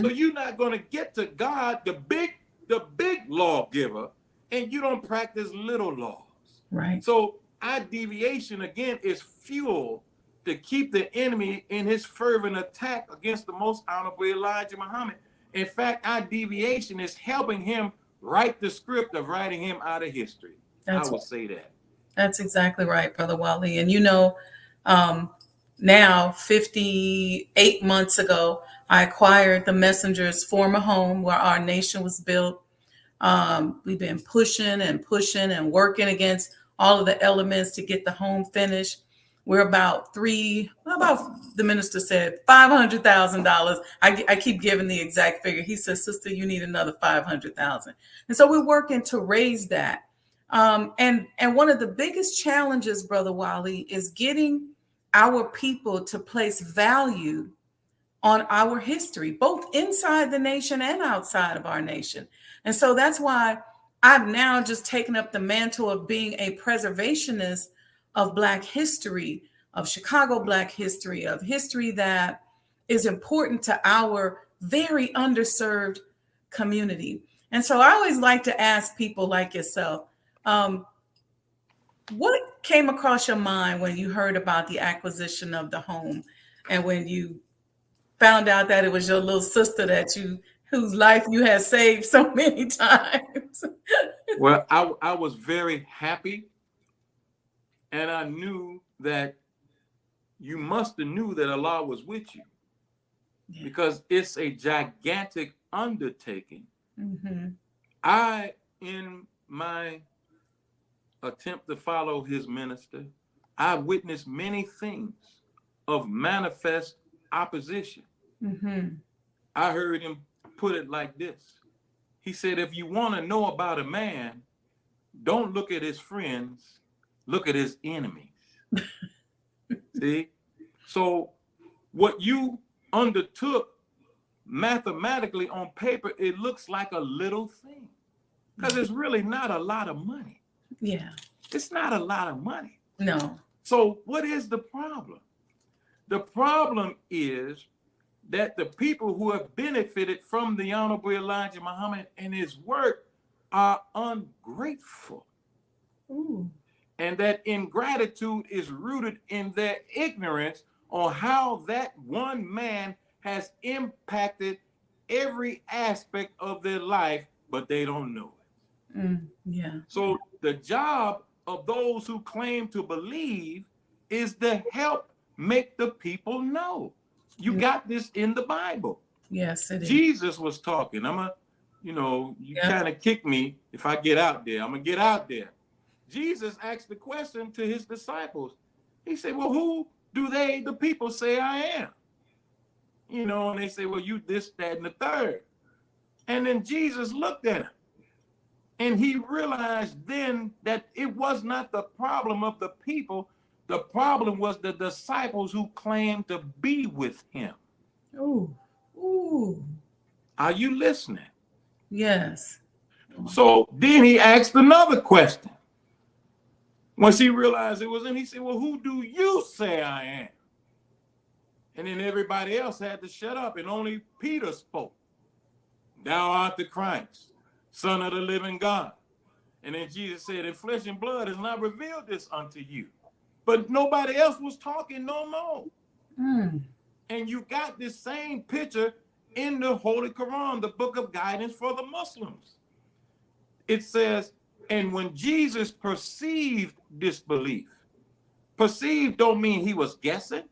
So you're not going to get to God, the big lawgiver, and you don't practice little laws. Right. So our deviation, again, is fuel to keep the enemy in his fervent attack against the most honorable Elijah Muhammad. In fact, our deviation is helping him write the script of writing him out of history. I would say that. That's exactly right, Brother Wali. And now 58 months ago, I acquired the Messenger's former home where our nation was built. We've been pushing and working against all of the elements to get the home finished. We're about the minister said, $500,000. I keep giving the exact figure. He says, sister, you need another 500,000. And so we're working to raise that. And one of the biggest challenges, Brother Wali, is getting our people to place value on our history, both inside the nation and outside of our nation. And so that's why I've now just taken up the mantle of being a preservationist of Black history, of Chicago Black history, of history that is important to our very underserved community. And so I always like to ask people like yourself, what came across your mind when you heard about the acquisition of the home and when you found out that it was your little sister whose life you had saved so many times? Well, I was very happy, and I knew that you must have knew that Allah was with you, because it's a gigantic undertaking. Mm-hmm. I, in my attempt to follow his minister, I witnessed many things of manifest opposition. Mm-hmm. I heard him put it like this. He said, if you want to know about a man, don't look at his friends, look at his enemies. See? So what you undertook mathematically on paper, it looks like a little thing, because it's really not a lot of money. Yeah. It's not a lot of money. No. So what is the problem? The problem is that the people who have benefited from the Honorable Elijah Muhammad and his work are ungrateful. Ooh. And that ingratitude is rooted in their ignorance on how that one man has impacted every aspect of their life, but they don't know it. Yeah. So the job of those who claim to believe is to help make the people know. You got this in the Bible. Yes, it is. Jesus was talking. You kind of kick me if I get out there. I'm going to get out there. Jesus asked the question to his disciples. He said, well, who do the people say I am? And they say, well, you this, that, and the third. And then Jesus looked at him. And he realized then that it was not the problem of the people. The problem was the disciples who claimed to be with him. Ooh. Ooh. Are you listening? Yes. So then he asked another question. Once he realized it was him, he said, well, who do you say I am? And then everybody else had to shut up, and only Peter spoke. Thou art the Christ, Son of the living God. And then Jesus said, and flesh and blood has not revealed this unto you. But nobody else was talking no more. And you got this same picture in the Holy Quran, the book of guidance for the Muslims. It says, and when Jesus perceived disbelief, perceived don't mean he was guessing.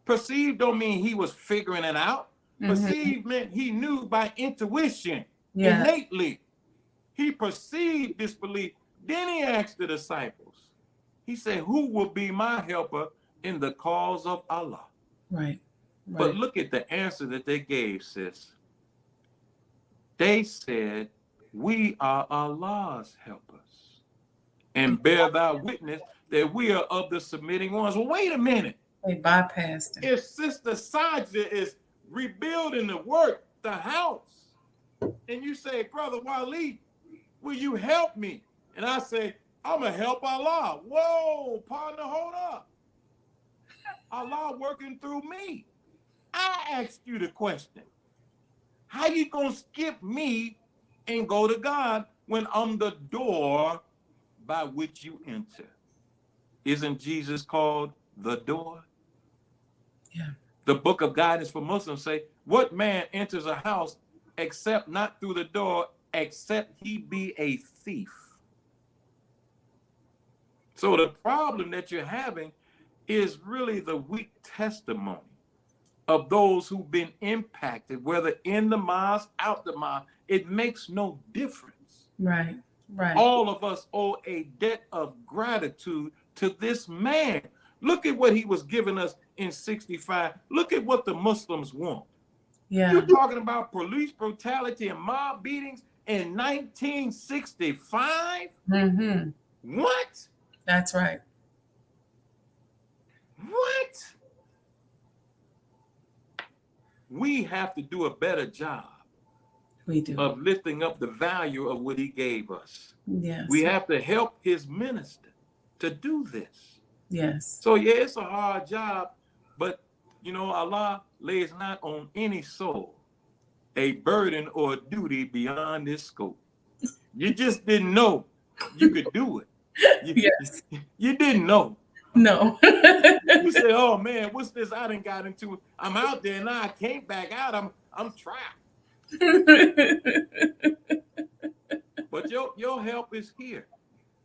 Perceived don't mean he was figuring it out. Perceived meant he knew by intuition, innately. He perceived disbelief. Then he asked the disciples, he said, who will be my helper in the cause of Allah? Right. But look at the answer that they gave, sis. They said, we are Allah's helpers, and bear thou witness that we are of the submitting ones. Well, wait a minute. They bypassed him. If Sister Sajdah is rebuilding the house, and you say, Brother Wali, will you help me? And I say, I'm going to help Allah. Whoa, partner, hold up. Allah working through me. I asked you the question. How you going to skip me and go to God when I'm the door by which you enter? Isn't Jesus called the door? Yeah. The book of guidance for Muslims say, what man enters a house except not through the door, except he be a thief? So the problem that you're having is really the weak testimony of those who've been impacted, whether in the mosque, out the mosque. It makes no difference. Right. All of us owe a debt of gratitude to this man. Look at what he was giving us in 65. Look at what the Muslims want. Yeah. You're talking about police brutality and mob beatings in 1965? What? That's right. What? We have to do a better job. We do. Of lifting up the value of what he gave us. Yes. We have to help his minister to do this. Yes. So yeah, it's a hard job, but you know, Allah lays not on any soul a burden or a duty beyond this scope. You just didn't know you could do it. Yes. You didn't know. No. You say, "Oh man, what's this? I done got into. I'm out there now. I can't back out. I'm trapped." But your help is here.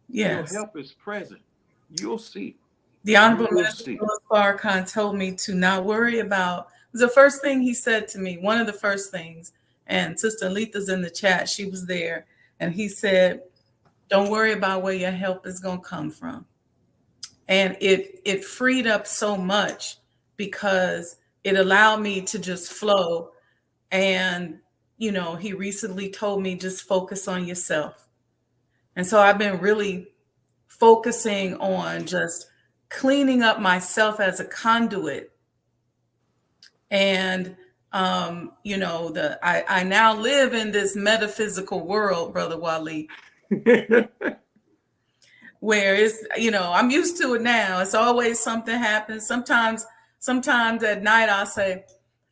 Your Yes. help is present. You'll see. The Honorable Minister Louis Farrakhan told me to not worry about, it was the first thing he said to me, one of the first things, and Sister Letha's in the chat, she was there, and he said, don't worry about where your help is going to come from. And it freed up so much because it allowed me to just flow. And, you know, he recently told me just focus on yourself. And so I've been really focusing on just cleaning up myself as a conduit. And, you know, I now live in this metaphysical world, Brother Wali, where it's, you know, I'm used to it now. It's always something happens. Sometimes at night I'll say,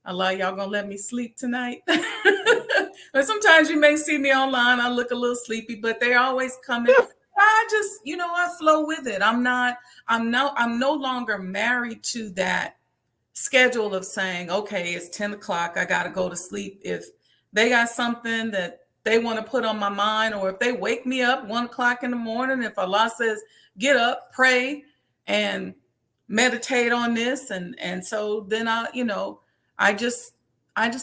Allah, y'all gonna let me sleep tonight? But sometimes you may see me online, I look a little sleepy, but they're always coming. I just, you know, I flow with it. I'm no longer married to that schedule of saying, okay, it's 10 o'clock, I gotta go to sleep. If they got something that they want to put on my mind, or if they wake me up 1 o'clock in the morning, if Allah says, get up, pray, and meditate on this. And so then I just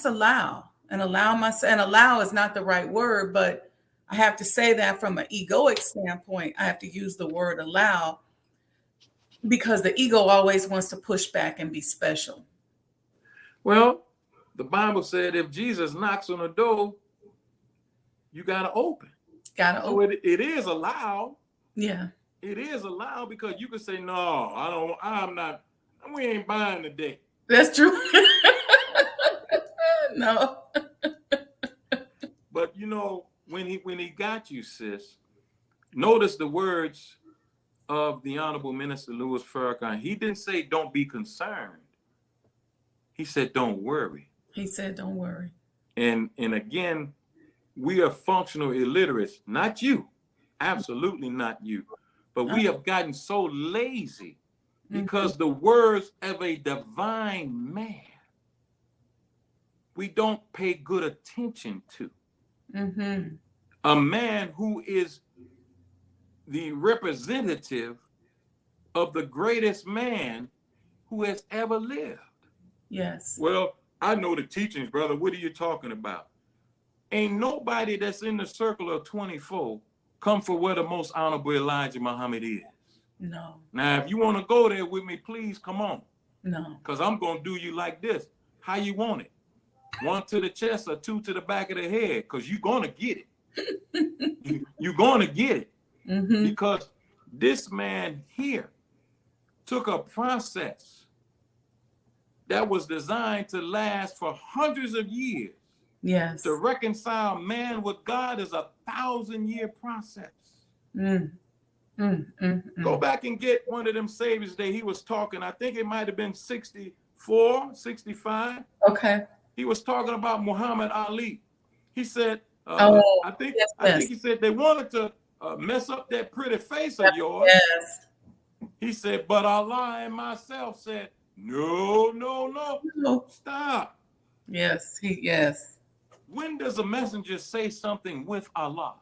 allow myself, and allow is not the right word, but I have to say that from an egoic standpoint, I have to use the word allow, because the ego always wants to push back and be special. Well, the Bible said if Jesus knocks on the door, you got to open. So it is allowed. Yeah. It is allowed, because you can say, no, I'm not, we ain't buying today. That's true. No. But you know, when he got you, sis, notice the words of the Honorable Minister Louis Farrakhan. He didn't say don't be concerned. He said don't worry. He said don't worry. And again, we are functional illiterates, not you, absolutely not you, but we have gotten so lazy because the words of a divine man we don't pay good attention to. Mm-hmm. A man who is the representative of the greatest man who has ever lived. Yes. Well, I know the teachings, brother. What are you talking about? Ain't nobody that's in the circle of 24 come for where the most honorable Elijah Muhammad is. No. Now, if you want to go there with me, please come on. No. Because I'm going to do you like this. How you want it? 1 to the chest or 2 to the back of the head? Because you're going to get it. You're going to get it. Mm-hmm. Because this man here took a process that was designed to last for hundreds of years. Yes. To reconcile man with God is a 1,000-year process. Go back and get one of them saviors that he was talking. I think it might have been 64, 65. Okay. He was talking about Muhammad Ali. He said, I think he said they wanted to mess up that pretty face of yours. Yes. He said, but Allah and myself said, no, stop. Yes. Yes. When does a messenger say something with Allah?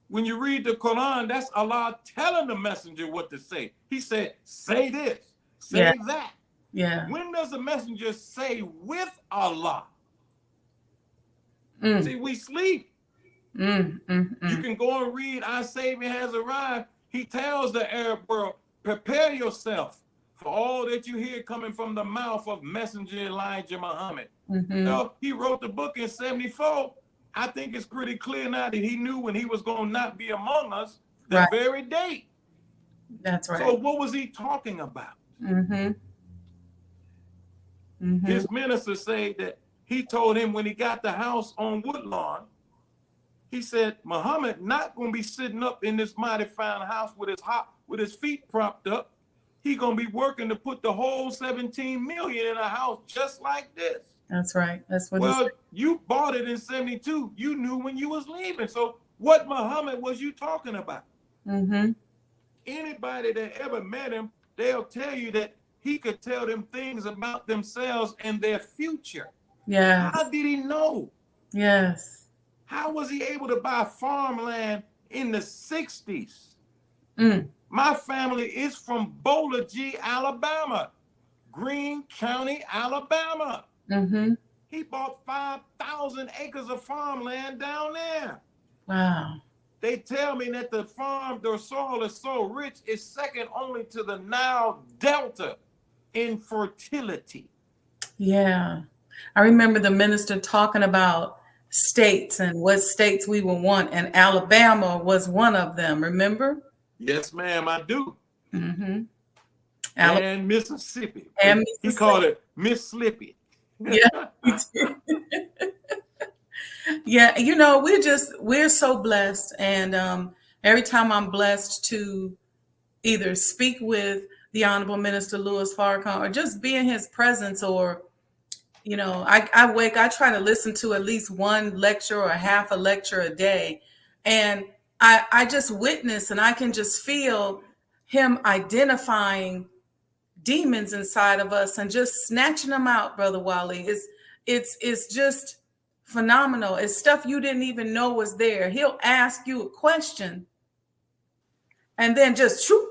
When you read the Quran, that's Allah telling the messenger what to say. He said, say this, say that. Yeah. When does a messenger say with Allah? See, we sleep. You can go and read, Our Savior has arrived. He tells the Arab world, prepare yourself for all that you hear coming from the mouth of Messenger Elijah Muhammad. So he wrote the book in 74. I think it's pretty clear now that he knew when he was going to not be among us the very date. That's right. So what was he talking about? His minister said that he told him when he got the house on Woodlawn He said, Muhammad not gonna be sitting up in this mighty fine house with his feet propped up. He gonna be working to put the whole 17 million in a house just like this. That's right. That's what he Well, said. you bought it in 72. You knew when you was leaving. So what Muhammad was you talking about? Mm-hmm. Anybody that ever met him, they'll tell you that he could tell them things about themselves and their future. Yeah. How did he know? Yes. How was he able to buy farmland in the 60s? My family is from Bowler G, Alabama, Greene County, Alabama. Mm-hmm. He bought 5,000 acres of farmland down there. Wow. They tell me that the soil is so rich, it's second only to the Nile Delta in fertility. Yeah. I remember the minister talking about states and what states we would want, and Alabama was one of them, remember? Yes, ma'am, I do. Mm-hmm. And Mississippi. And He Mississippi. called it Miss Slippy. Yeah. Yeah, we're so blessed. And every time I'm blessed to either speak with the Honorable Minister Louis Farrakhan or just be in his presence, or I try to listen to at least one lecture or half a lecture a day. And I just witness, and I can just feel him identifying demons inside of us and just snatching them out, Brother Wali. It's just phenomenal. It's stuff you didn't even know was there. He'll ask you a question and then just shoot.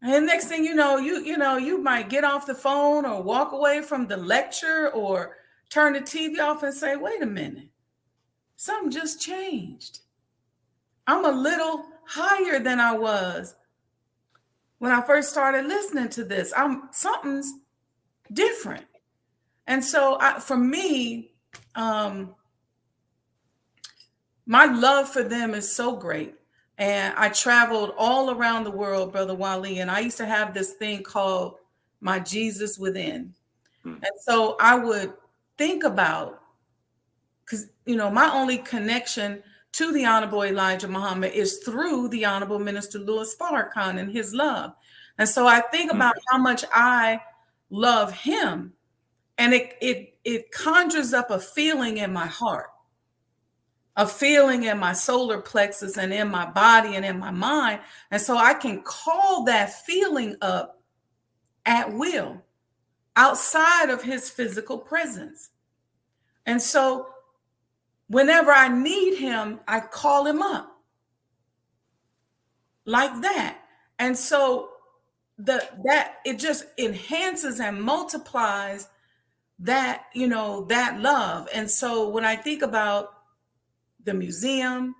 And next thing you know, you might get off the phone or walk away from the lecture or turn the TV off and say, wait a minute, something just changed. I'm a little higher than I was when I first started listening to this. Something's different. And so for me, my love for them is so great. And I traveled all around the world, Brother Wali, and I used to have this thing called my Jesus Within. And so I would think about, because, my only connection to the Honorable Elijah Muhammad is through the Honorable Minister Louis Farrakhan and his love. And so I think about how much I love him, and it conjures up a feeling in my heart, a feeling in my solar plexus and in my body and in my mind. And so I can call that feeling up at will outside of his physical presence. And so whenever I need him, I call him up like that. And so that it just enhances and multiplies that, that love. And so when I think about the museum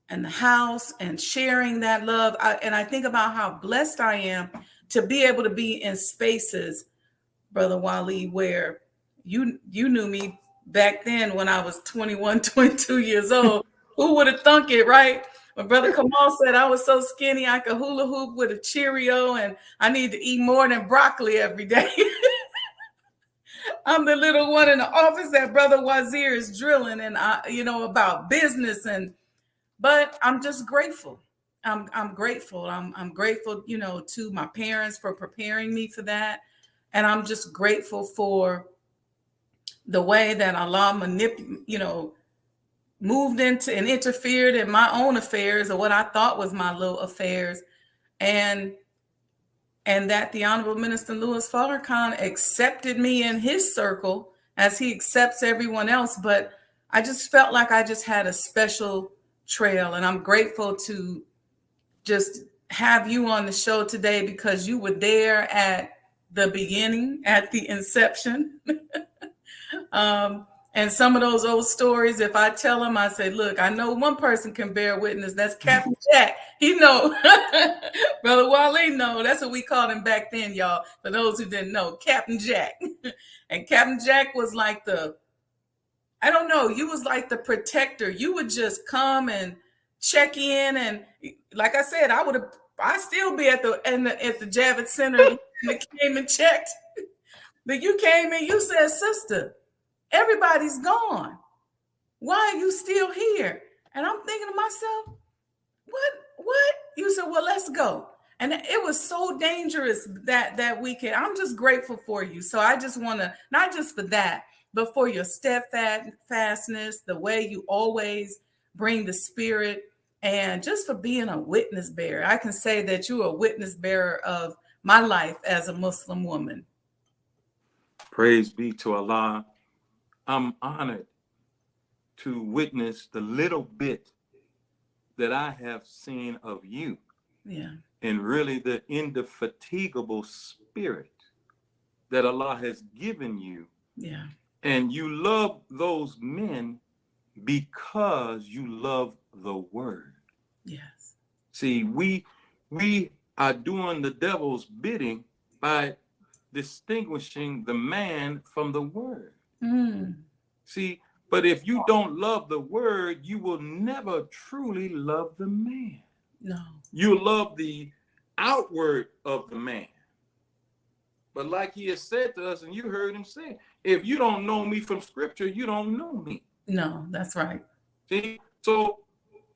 and the house and sharing that love, and I think about how blessed I am to be able to be in spaces, Brother Wali, where you knew me back then when I was 21, 22 years old. Who would have thunk it, right? When Brother Kamal said I was so skinny I could hula hoop with a Cheerio and I need to eat more than broccoli every day. I'm the little one in the office that Brother Wazir is drilling and about business, but I'm just grateful. I'm grateful. I'm grateful, to my parents for preparing me for that. And I'm just grateful for the way that Allah moved into and interfered in my own affairs, or what I thought was my little affairs. And that the Honorable Minister Louis Farrakhan accepted me in his circle as he accepts everyone else. But I just felt like I just had a special trail. And I'm grateful to just have you on the show today because you were there at the beginning, at the inception. And some of those old stories, if I tell them, I say, look, I know one person can bear witness. That's Captain Jack. He know. Brother Wale know. That's what we called him back then, y'all. For those who didn't know, Captain Jack. And Captain Jack was like you was like the protector. You would just come and check in. And like I said, I still be at the Javits Center and came and checked. But you came in, you said, sister, everybody's gone. Why are you still here? And I'm thinking to myself, what? You said, well, let's go. And it was so dangerous that weekend. I'm just grateful for you. So I just want to, not just for that, but for your steadfastness, the way you always bring the spirit, and just for being a witness bearer. I can say that you're a witness bearer of my life as a Muslim woman. Praise be to Allah. I'm honored to witness the little bit that I have seen of you. Yeah. And really the indefatigable spirit that Allah has given you. Yeah. And you love those men because you love the word. Yes. See, we are doing the devil's bidding by distinguishing the man from the word. See, but if you don't love the word, you will never truly love the man. No. You love the outward of the man. But like he has said to us, and you heard him say, if you don't know me from scripture, you don't know me. No, that's right. See, so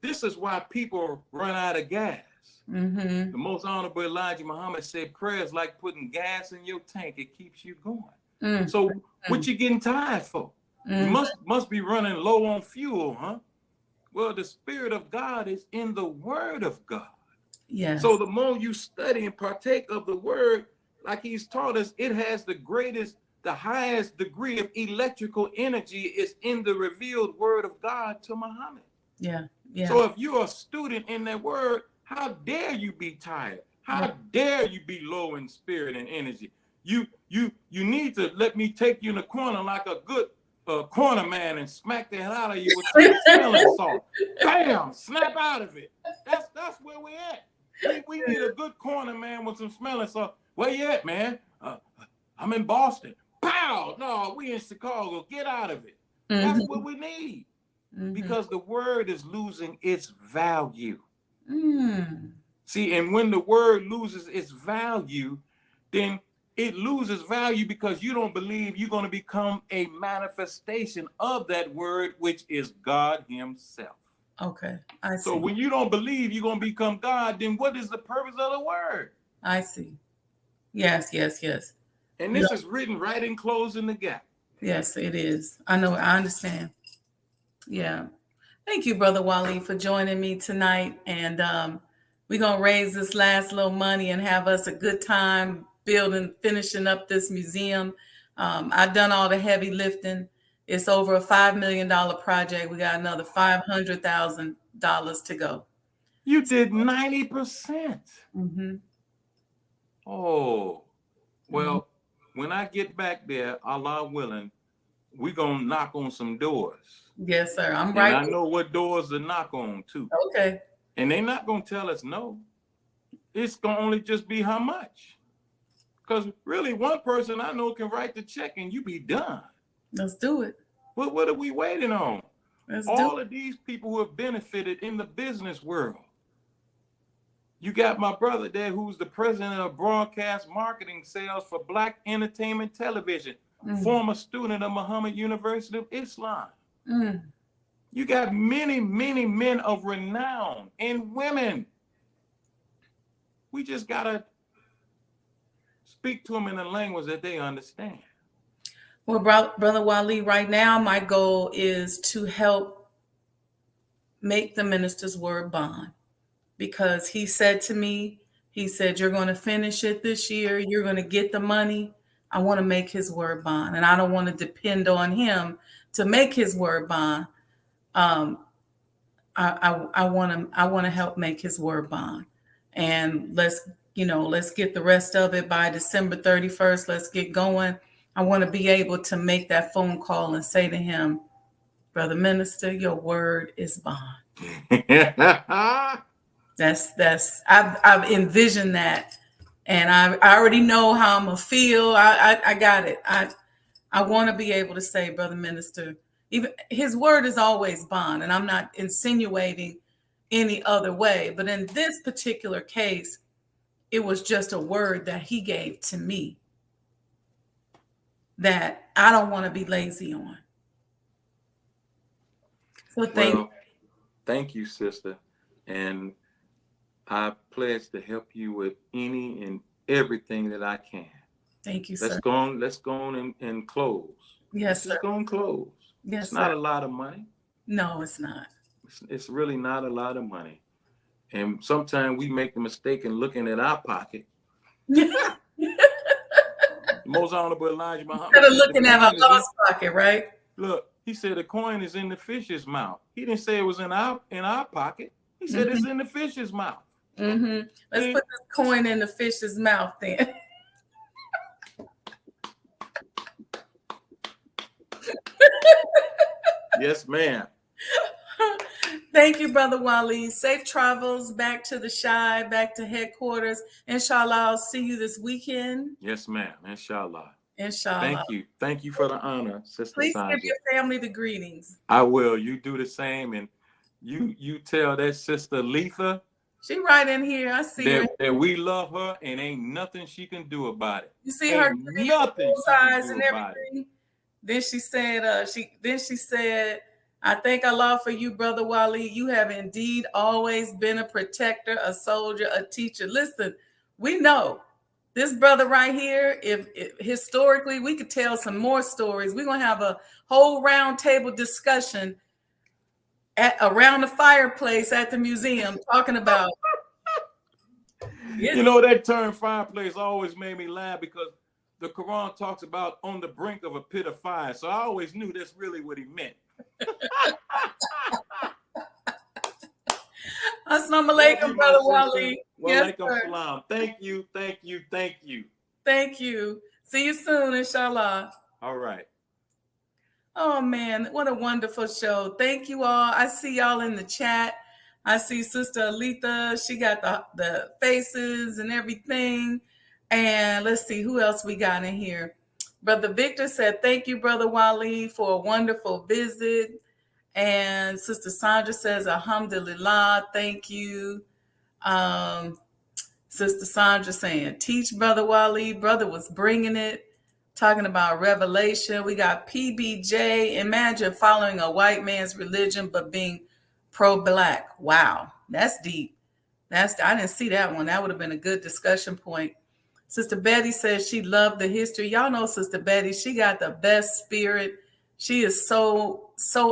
this is why people run out of gas. The most honorable Elijah Muhammad said, prayer is like putting gas in your tank. It keeps you going. So what you getting tired for? You must be running low on fuel, huh? Well, the Spirit of God is in the Word of God. Yes. So the more you study and partake of the Word, like he's taught us, it has the highest degree of electrical energy is in the revealed Word of God to Muhammad. Yeah. Yeah. So if you're a student in that Word, how dare you be tired? How dare you be low in spirit and energy? You need to let me take you in the corner like a good corner man and smack the hell out of you with some smelling salt. Bam! Snap out of it. That's where we at. We need a good corner man with some smelling salt. Where you at, man? I'm in Boston. Pow! No, we in Chicago. Get out of it. That's what we need. Because the word is losing its value. See, and when the word loses its value, then it loses value because you don't believe you're going to become a manifestation of that word, which is God himself. Okay, I see. So when you don't believe you're going to become God, then what is the purpose of the word? I see. Yes. And this is written right in closing the gap. Yes, it is. I know. I understand. Yeah. Thank you, Brother Wali, for joining me tonight. And we're going to raise this last little money and have us a good time finishing up this museum. I've done all the heavy lifting. It's over a $5 million project. We got another $500,000 to go. You did 90%. Oh, well, when I get back there, Allah willing, we're going to knock on some doors. Yes, sir. I'm right. And I know what doors to knock on, too. Okay. And they're not going to tell us no. It's going to only just be how much. Because really, one person I know can write the check and you be done. Let's do it. What are we waiting on? All of these people who have benefited in the business world. You got my brother there who's the president of broadcast marketing sales for Black Entertainment Television, former student of Muhammad University of Islam. You got many, many men of renown and women. We just got to speak to them in a language that they understand. Well, Brother Wali, right now, my goal is to help make the minister's word bond. Because he said to me, he said, you're going to finish it this year. You're going to get the money. I want to make his word bond. And I don't want to depend on him to make his word bond. I want to help make his word bond. And let's get the rest of it by December 31st. Let's get going. I want to be able to make that phone call and say to him, Brother Minister, your word is bond. I've envisioned that, and I already know how I'm gonna feel. I got it. I want to be able to say, Brother Minister, even his word is always bond, and I'm not insinuating any other way. But in this particular case, it was just a word that he gave to me that I don't want to be lazy on. So thank you. thank you, sister. And I pledge to help you with any and everything that I can. Thank you, Let's sir. go on. Let's go on and close. Yes, Let's sir. just go and close. Yes, It's not sir. a lot of money. No, it's not. It's really not a lot of money. And sometimes we make the mistake in looking at our pocket. Most Honorable Elijah Muhammad Instead of said the looking at a coin is in. lost pocket, right? Look, he said the coin is in the fish's mouth. He didn't say it was in our pocket. He said it's in the fish's mouth. Mm-hmm. Let's put this coin in the fish's mouth then. Yes, ma'am. Thank you, Brother Wali. Safe travels back to the Shy, back to headquarters. Inshallah, I'll see you this weekend. Yes, ma'am. Inshallah. Inshallah. Thank you. Thank you for the honor, Sister Please Sajdah. give your family the greetings. I will. You do the same, and you tell that Sister Letha She right in here. I see her. that we love her and ain't nothing she can do about it. You see her nothing she can do and about everything. Then she said, I thank Allah for you, Brother Wali. You have indeed always been a protector, a soldier, a teacher. Listen, we know this brother right here, if historically we could tell some more stories. We're going to have a whole round table discussion around the fireplace at the museum talking about. You know, that term fireplace always made me laugh because the Quran talks about on the brink of a pit of fire. So I always knew that's really what he meant. Assalamu alaikum, Brother Wali. Yes, salam. Thank you. Thank you. See you soon, inshallah. All right. Oh, man, what a wonderful show. Thank you all. I see y'all in the chat. I see Sister Aletha. She got the faces and everything. And let's see who else we got in here. Brother Victor said, thank you, Brother Wali, for a wonderful visit. And Sister Sandra says, alhamdulillah, thank you. Sister Sandra saying, teach Brother Wali. Brother was bringing it. Talking about revelation. We got PBJ. Imagine following a white man's religion, but being pro-black. Wow. That's deep. I didn't see that one. That would have been a good discussion point. Sister Betty says she loved the history. Y'all know Sister Betty. She got the best spirit. She is so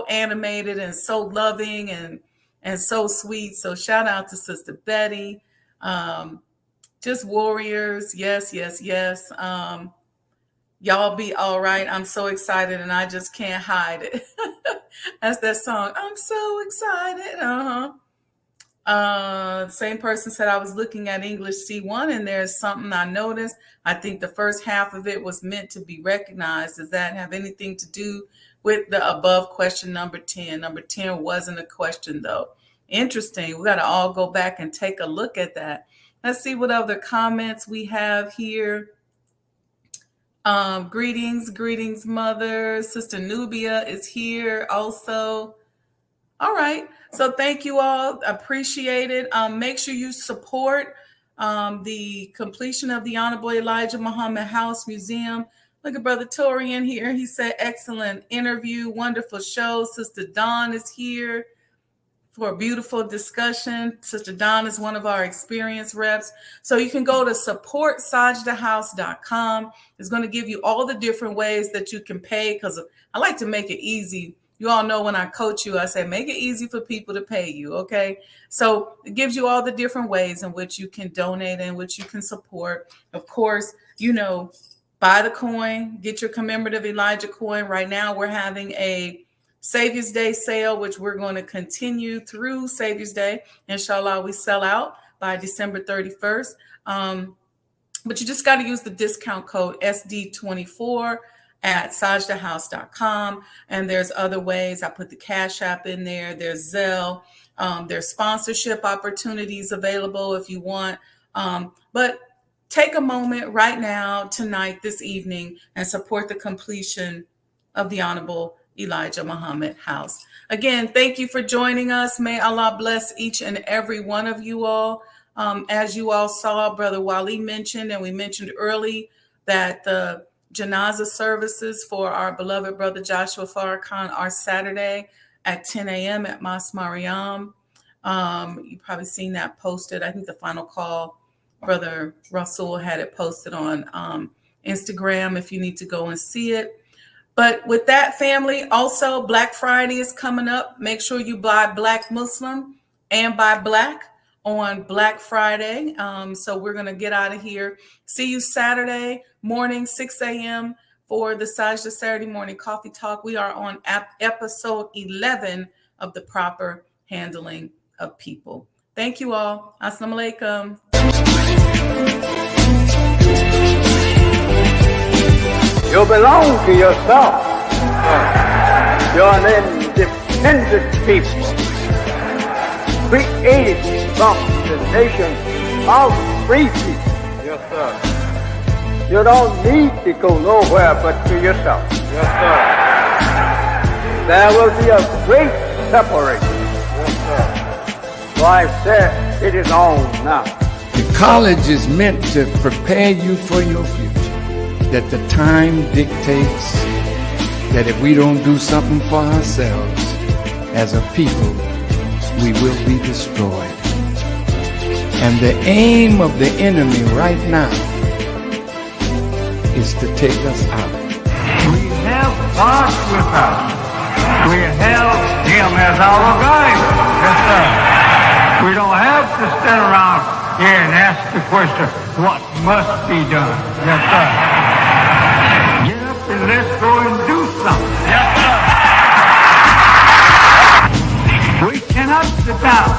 animated and so loving and so sweet. So shout out to Sister Betty. Just warriors. Yes. Y'all be all right. I'm so excited and I just can't hide it. That's that song. I'm so excited. Same person said I was looking at English C1 and there's something I noticed. I think the first half of it was meant to be recognized. Does that have anything to do with the above question number 10? Number 10 wasn't a question though. Interesting. We got to all go back and take a look at that. Let's see what other comments we have here. Greetings, Mother. Sister Nubia is here also. All right. So thank you all. Appreciate it. Make sure you support the completion of the Honorable Elijah Muhammad House Museum. Look at Brother Torian here. He said, excellent interview, wonderful show. Sister Dawn is here for a beautiful discussion. Sister Dawn is one of our experienced reps. So you can go to supportsajdahhouse.com. It's going to give you all the different ways that you can pay because I like to make it easy. You all know when I coach you, I say, make it easy for people to pay you, okay? So it gives you all the different ways in which you can donate and which you can support. Of course, buy the coin, get your commemorative Elijah coin. Right now, we're having a Savior's Day sale, which we're going to continue through Savior's Day. Inshallah, we sell out by December 31st. But you just got to use the discount code SD24 at sajdahhouse.com. And there's other ways. I put the Cash App in there. There's Zelle. There's sponsorship opportunities available if you want. But take a moment right now, tonight, this evening, and support the completion of the Honorable Elijah Muhammad House. Again, thank you for joining us. May Allah bless each and every one of you all. As you all saw, Brother Wali mentioned, and we mentioned early, that the Janazah services for our beloved brother Joshua Farrakhan are Saturday at 10 a.m. at Mas Mariam. You've probably seen that posted. I think the final call, Brother Russell had it posted on Instagram if you need to go and see it. But with that, family, also Black Friday is coming up. Make sure you buy Black Muslim and buy Black on Black Friday. So we're going to get out of here. See you Saturday morning, 6 a.m. for the Sajdah Saturday Morning Coffee Talk. We are on episode 11 of The Proper Handling of People. Thank you all. Assalamu alaikum. You belong to yourself. You're an independent people, created from the nation of free people. Yes, sir. You don't need to go nowhere but to yourself. Yes, sir. There will be a great separation. Yes, sir. So I said, it is on now. The college is meant to prepare you for your future. That the time dictates that if we don't do something for ourselves as a people, we will be destroyed. And the aim of the enemy right now is to take us out. We have God with us. We have Him as our guide. Yes, sir. We don't have to stand around here and ask the question, what must be done? Yes, sir. Get up and let's go and do something. Yes, sir. We cannot sit down.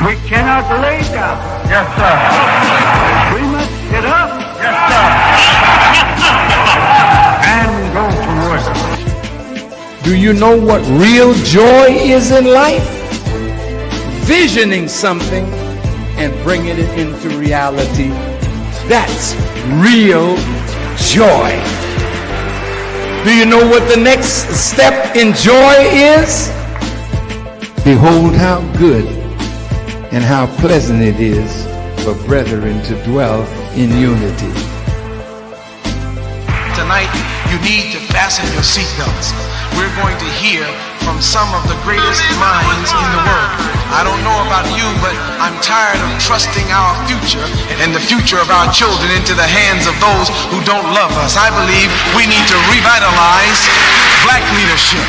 We cannot lay down. Yes, sir. We must get up. Yes, sir. And go to work. Do you know what real joy is in life? Visioning something and bringing it into reality. That's real joy. Do you know what the next step in joy is? Behold how good and how pleasant it is for brethren to dwell in unity. Tonight, you need to fasten your seatbelts. We're going to hear from some of the greatest minds in the world. I don't know about you, but I'm tired of trusting our future and the future of our children into the hands of those who don't love us. I believe we need to revitalize black leadership.